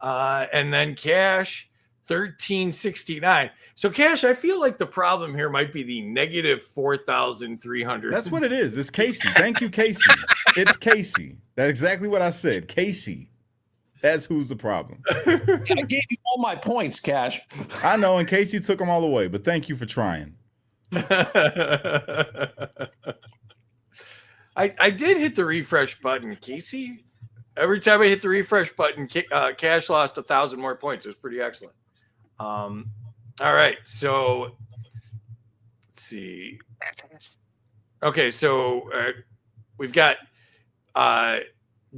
B: And then Cash, 1369. So Cash, I feel like the problem here might be the negative 4,300.
D: That's what it is. It's Casey. Thank you, Casey. It's Casey. That's exactly what I said. Casey. That's who's the problem.
E: I gave you all my points, Cash.
D: I know, and Casey took them all away, but thank you for trying.
B: I did hit the refresh button, Casey. Every time I hit the refresh button, Cash lost 1,000 more points. It was pretty excellent. All right, so let's see. Okay, so we've got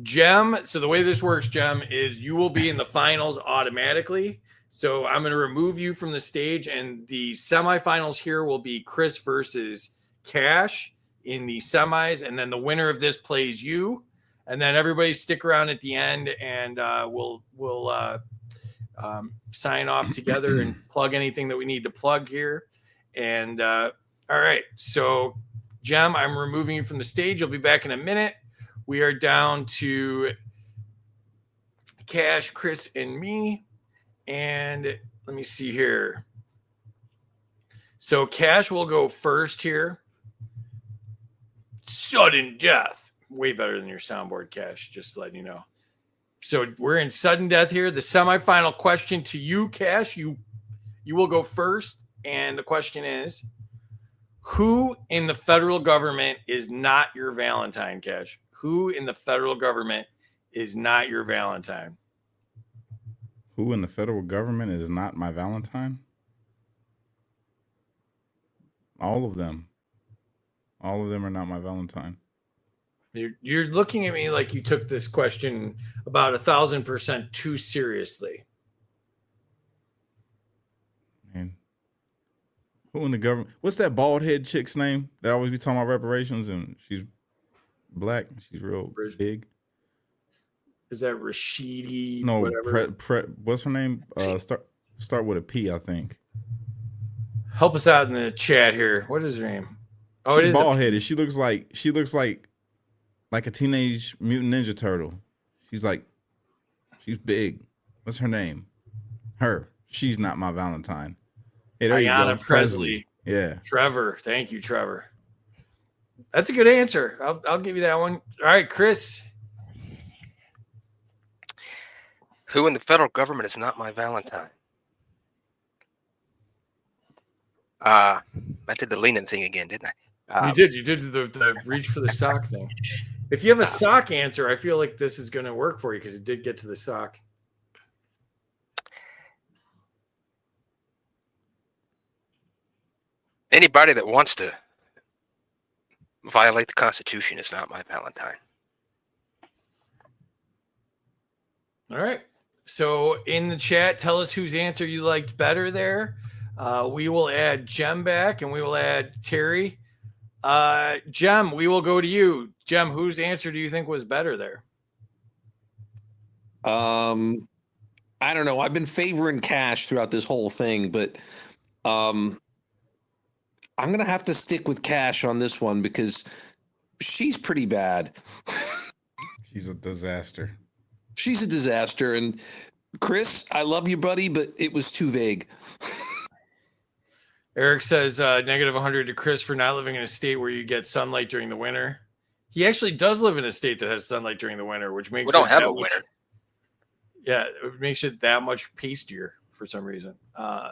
B: Jem. So the way this works, Jem, is you will be in the finals automatically. So I'm going to remove you from the stage, and the semifinals here will be Chris versus Cash in the semis, and then the winner of this plays you. And then everybody stick around at the end, and we'll sign off together and plug anything that we need to plug here. And all right, so Jem, I'm removing you from the stage. You'll be back in a minute. We are down to Cash, Chris, and me. And let me see here. So Cash will go first here. sudden death. Way better than your soundboard, Cash, just letting you know. So we're in sudden death here. The semifinal question to you, Cash. You will go first. And the question is, who in the federal government is not your Valentine, Cash? Who in the federal government is not your Valentine?
D: Who in the federal government is not my Valentine? All of them. All of them are not my Valentine.
B: You're looking at me like you took this question about 1,000% too seriously.
D: Man. Who in the government? What's that bald head chick's name that always be talking about reparations and she's black? She's real big.
B: Is that Rashidi?
D: No,
B: whatever.
D: What's her name? Start with a P, I think.
B: Help us out in the chat here. What is her name? Oh,
D: She's
B: it is
D: bald headed. She looks like a Teenage Mutant Ninja Turtle. She's big. What's her name? Her. She's not my Valentine. Hey, there you go.
B: Presley.
D: Yeah.
B: Trevor. Thank you, Trevor. That's a good answer. I'll give you that one. All right, Chris.
C: Who in the federal government is not my Valentine? I did the leaning thing again, didn't I?
B: You did. You did the reach for the sock thing. If you have a sock answer, I feel like this is going to work for you because it did get to the sock.
C: Anybody that wants to violate the Constitution is not my Valentine.
B: All right. So in the chat, tell us whose answer you liked better there. We will add Jem back and we will add Terry. Jem, we will go to you. Jem, whose answer do you think was better there?
E: I don't know. I've been favoring Cash throughout this whole thing, but I'm going to have to stick with Cash on this one because she's pretty bad.
D: She's a disaster.
E: She's a disaster. And Chris, I love you, buddy, but it was too vague.
B: Eric says negative 100 to Chris for not living in a state where you get sunlight during the winter. He actually does live in a state that has sunlight during the winter, which makes
C: we don't have a winter.
B: Yeah, it makes it that much pastier for some reason. I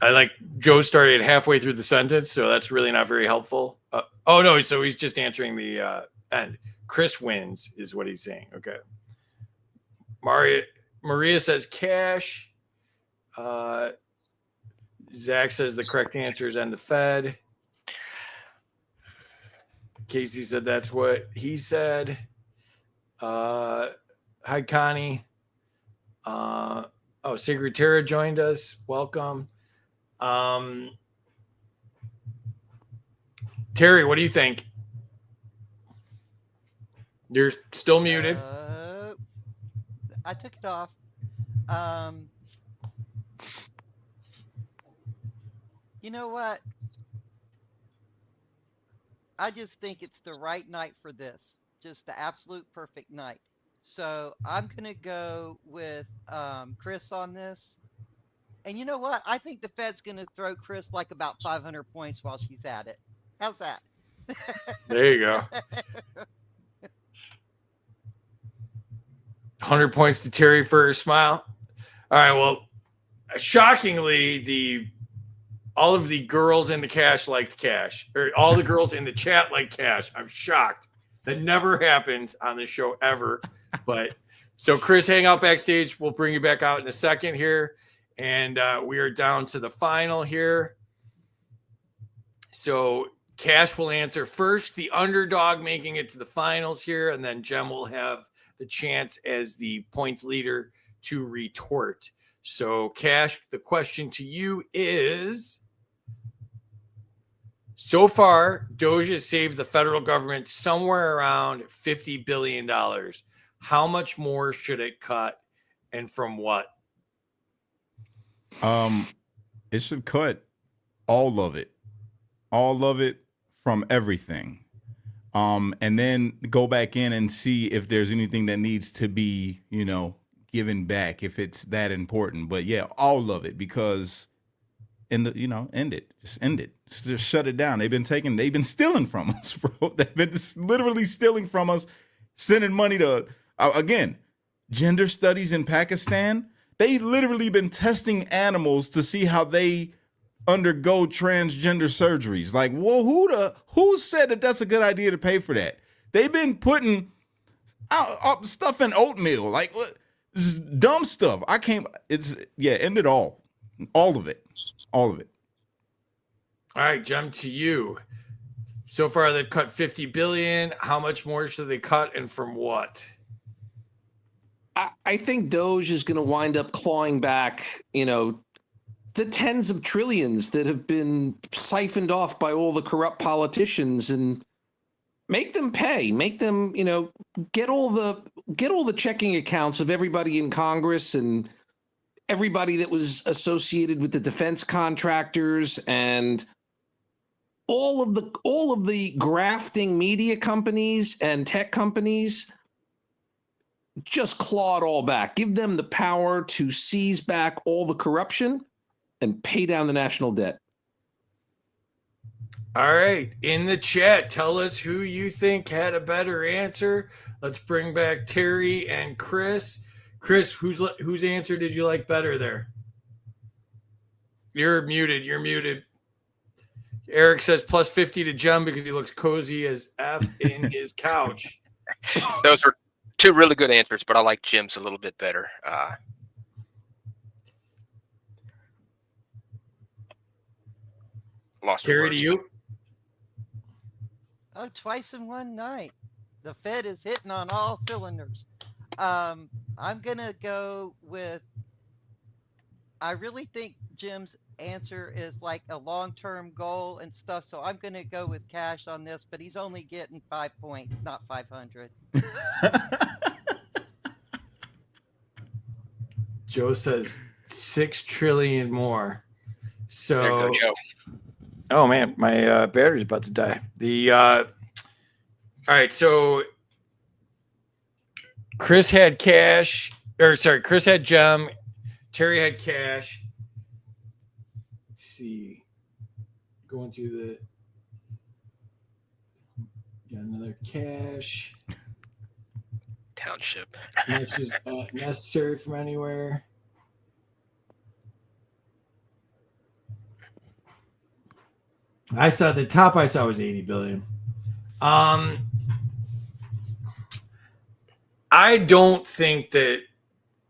B: like Joe started halfway through the sentence, so that's really not very helpful. Oh no, so he's just answering the end. Chris wins is what he's saying. Okay. Maria says Cash. Zach says the correct answer is end the Fed. Casey said that's what he said. Hi, Connie. Sigrid Terra joined us. Welcome. Terry, what do you think? You're still muted.
F: I took it off. You know what? I just think it's the right night for this. Just the absolute perfect night. So I'm going to go with Chris on this. And you know what? I think the Fed's going to throw Chris like about 500 points while she's at it. How's that?
B: There you go. 100 points to Terry for her smile. All right. Well, shockingly, all of the girls in the Cash liked Cash, or all the girls in the chat liked Cash. I'm shocked. That never happens on this show ever. But so Chris, hang out backstage. We'll bring you back out in a second here. And we are down to the final here. So Cash will answer first, the underdog making it to the finals here. And then Jem will have the chance as the points leader to retort. So Cash, the question to you is, so far, Doge has saved the federal government somewhere around $50 billion. How much more should it cut and from what?
D: It should cut all of it from everything. And then go back in and see if there's anything that needs to be, given back if it's that important. But yeah, all of it, because end it. Just end it. Just shut it down. They've been stealing from us, bro. They've been literally stealing from us, sending money to, again, gender studies in Pakistan. They literally been testing animals to see how they undergo transgender surgeries. Like, well, who said that that's a good idea to pay for that? They've been putting out stuff in oatmeal, like this dumb stuff. End it all of it. All right,
B: jump to you. So far, they've cut 50 billion. How much more should they cut, and from what?
E: I think Doge is going to wind up clawing back, the tens of trillions that have been siphoned off by all the corrupt politicians, and make them pay. Make them, get all the checking accounts of everybody in Congress and everybody that was associated with the defense contractors and all of the grafting media companies and tech companies. Just claw it all back. Give them the power to seize back all the corruption and pay down the national debt.
B: All right. In the chat, tell us who you think had a better answer. Let's bring back Terry and Chris. Chris, whose answer did you like better there? You're muted. Eric says plus 50 to Jum because he looks cozy as F in his couch.
C: Those were two really good answers, but I like Jim's a little bit better. Lost
B: Terry, to you?
F: Oh, twice in one night. The Fed is hitting on all cylinders. I'm going to go with, I really think Jim's answer is like a long-term goal and stuff, so I'm going to go with Cash on this, but he's only getting 5 points, not 500.
B: Joe says 6 trillion more. So,
C: there you go, Joe.
B: Oh man, my battery's about to die. All right, so Chris had Cash, Chris had Gem, Terry had Cash. Let's see, going through got another Cash.
C: Township.
B: Which is necessary from anywhere. I saw the top I saw was 80 billion. I don't think that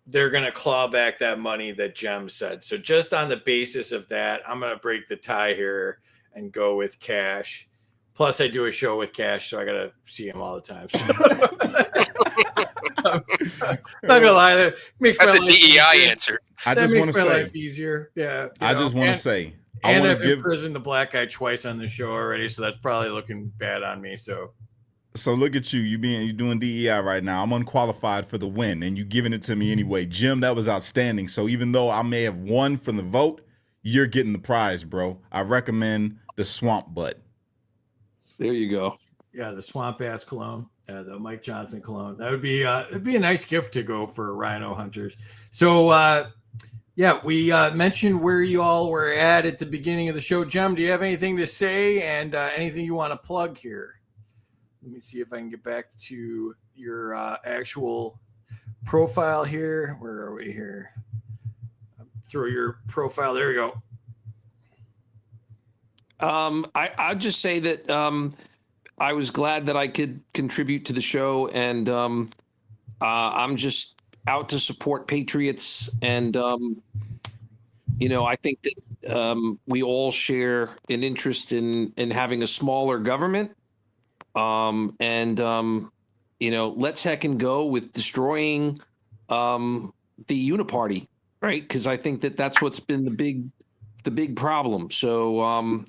B: they're going to claw back that money that Jem said. So just on the basis of that, I'm going to break the tie here and go with Cash. Plus, I do a show with Cash, so I got to see him all the time. So. Not gonna lie, that makes
C: That's
B: my
C: a
B: life
C: DEI
B: easier.
C: answer.
D: I
B: That
D: just want
B: makes
D: to
B: my
D: say,
B: life easier. Yeah.
D: I just want to say, I
B: And
D: want
B: I've
D: to give.
B: imprisoned the black guy twice on the show already, so that's probably looking bad on me. So
D: look at you. You doing DEI right now. I'm unqualified for the win, and you giving it to me anyway. Jim, that was outstanding. So even though I may have won from the vote, you're getting the prize, bro. I recommend the Swamp Butt.
E: There you go.
B: yeah, the swamp ass cologne, the Mike Johnson cologne. That would be it'd be a nice gift to go for rhino hunters. So yeah, we mentioned where you all were at the beginning of the show. Jem, do you have anything to say and anything you want to plug here? Let me see if I can get back to your actual profile here. Where are we here? Through your profile. There you go.
E: I'd just say that I was glad that I could contribute to the show, and I'm just out to support Patriots. And, I think that we all share an interest in having a smaller government. Let's heckin' go with destroying the uniparty, right? Because I think that that's what's been the big problem. So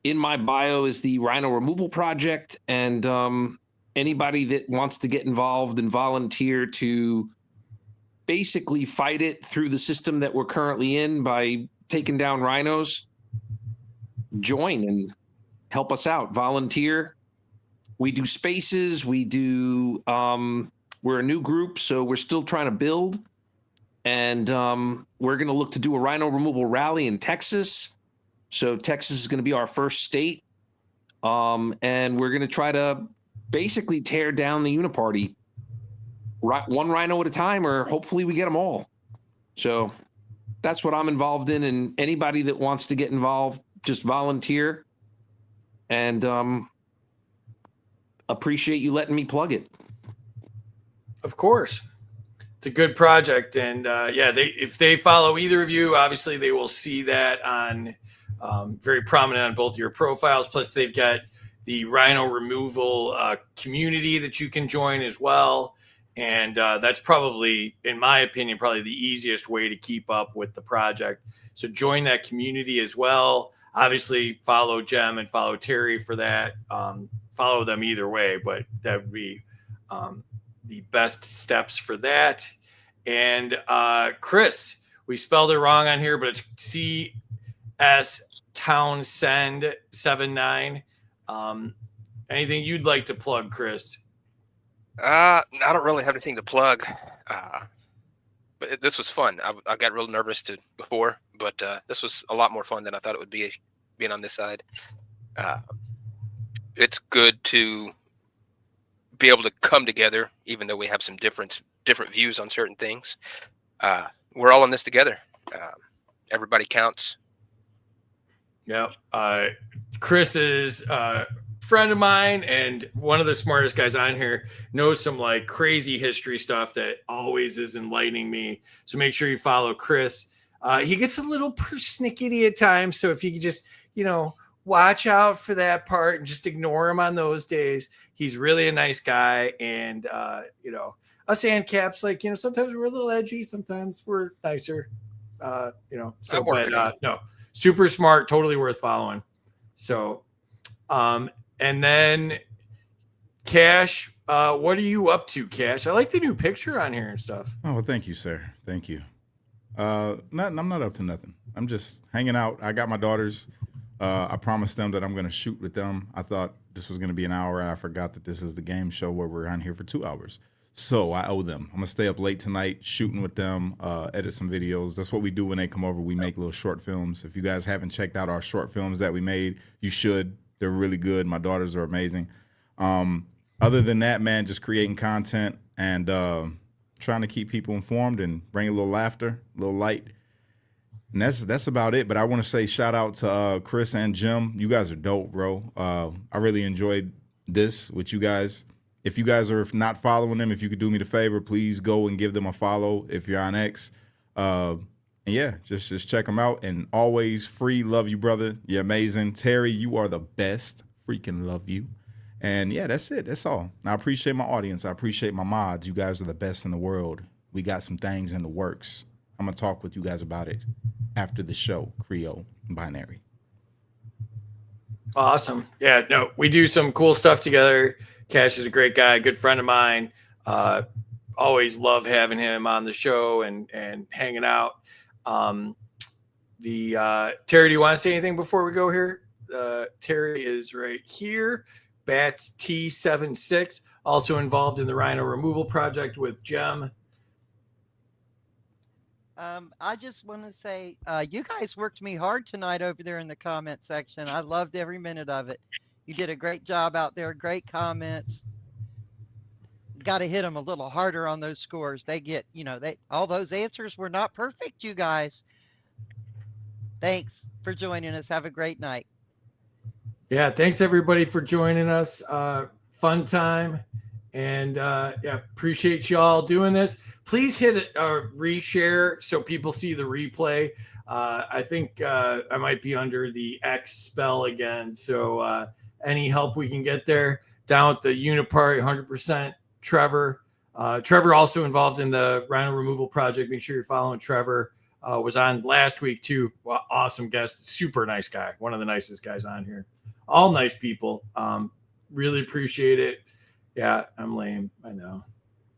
E: in my bio is the Rhino Removal Project, and anybody that wants to get involved and volunteer to basically fight it through the system that we're currently in by taking down rhinos, join and help us out. Volunteer. We do spaces. We do. We're a new group, so we're still trying to build. And we're going to look to do a rhino removal rally in Texas. So Texas is going to be our first state. And we're going to try to basically tear down the uniparty one rhino at a time, or hopefully we get them all. So that's what I'm involved in. And anybody that wants to get involved, just volunteer. And appreciate you letting me plug it.
B: Of course. It's a good project. And if they follow either of you, obviously they will see that on very prominent on both your profiles. Plus they've got the rhino removal community that you can join as well. And that's probably, in my opinion, probably the easiest way to keep up with the project. So join that community as well. Obviously, follow Jem and follow Terry for that. Follow them either way, but that would be the best steps for that. And Chris, we spelled it wrong on here, but it's CS Townsend 79. Anything you'd like to plug, Chris?
C: I don't really have anything to plug, but this was fun. I got real nervous before, but this was a lot more fun than I thought it would be, being on this side. It's good to be able to come together, even though we have some different views on certain things. We're all in this together. Everybody counts.
B: Yeah. Chris is friend of mine and one of the smartest guys on here, knows some like crazy history stuff that always is enlightening me. So make sure you follow Chris. He gets a little persnickety at times. So if you could just, watch out for that part and just ignore him on those days. He's really a nice guy. And, us ANCAPs, like, sometimes we're a little edgy. Sometimes we're nicer, no, super smart, totally worth following. So, and then Cash, what are you up to, Cash? I like the new picture on here and stuff.
D: Oh, well, thank you, sir. Thank you. I'm not up to nothing. I'm just hanging out. I got my daughters. I promised them that I'm going to shoot with them. I thought this was going to be an hour, and I forgot that this is the game show where we're on here for 2 hours. So I owe them. I'm going to stay up late tonight shooting with them, edit some videos. That's what we do when they come over. We make little short films. If you guys haven't checked out our short films that we made, you should. They're really good. My daughters are amazing. Other than that, man, just creating content and trying to keep people informed and bring a little laughter, a little light. And that's about it. But I want to say shout out to Chris and Jim. You guys are dope, bro. I really enjoyed this with you guys. If you guys are not following them, if you could do me the favor, please go and give them a follow if you're on X. And yeah, just check them out. And always free. Love you, brother. You're amazing. Terry, you are the best. Freaking love you. And yeah, that's it. That's all. I appreciate my audience. I appreciate my mods. You guys are the best in the world. We got some things in the works. I'm going to talk with you guys about it after the show, Creole Binary.
B: Awesome. Yeah, no, we do some cool stuff together. Cash is a great guy, good friend of mine. Always love having him on the show and hanging out. Terry, do you want to say anything before we go here? Terry is right here. Bats T76, also involved in the rhino removal project with Jem.
F: I just want to say, you guys worked me hard tonight over there in the comment section. I loved every minute of it. You did a great job out there. Great comments. Got to hit them a little harder on those scores. They get, all those answers were not perfect, you guys. Thanks for joining us. Have a great night.
B: Yeah, thanks everybody for joining us. Fun time. And appreciate y'all doing this. Please hit a reshare so people see the replay. I think I might be under the X spell again. So any help we can get there. Down at the Unipart, 100%. Trevor. Trevor also involved in the rhino removal project. Make sure you're following Trevor. Was on last week too. Well, awesome guest. Super nice guy. One of the nicest guys on here. All nice people. Really appreciate it. Yeah, I'm lame. I know.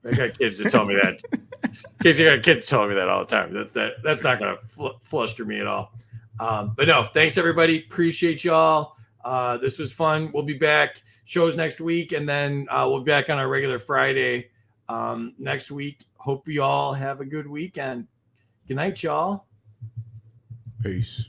B: I got kids that tell me that. Kids telling me that all the time. That's not going to fluster me at all. But no, thanks everybody. Appreciate y'all. This was fun. We'll be back shows next week, and then we'll be back on our regular Friday next week. Hope you all have a good weekend. Good night, y'all.
D: Peace.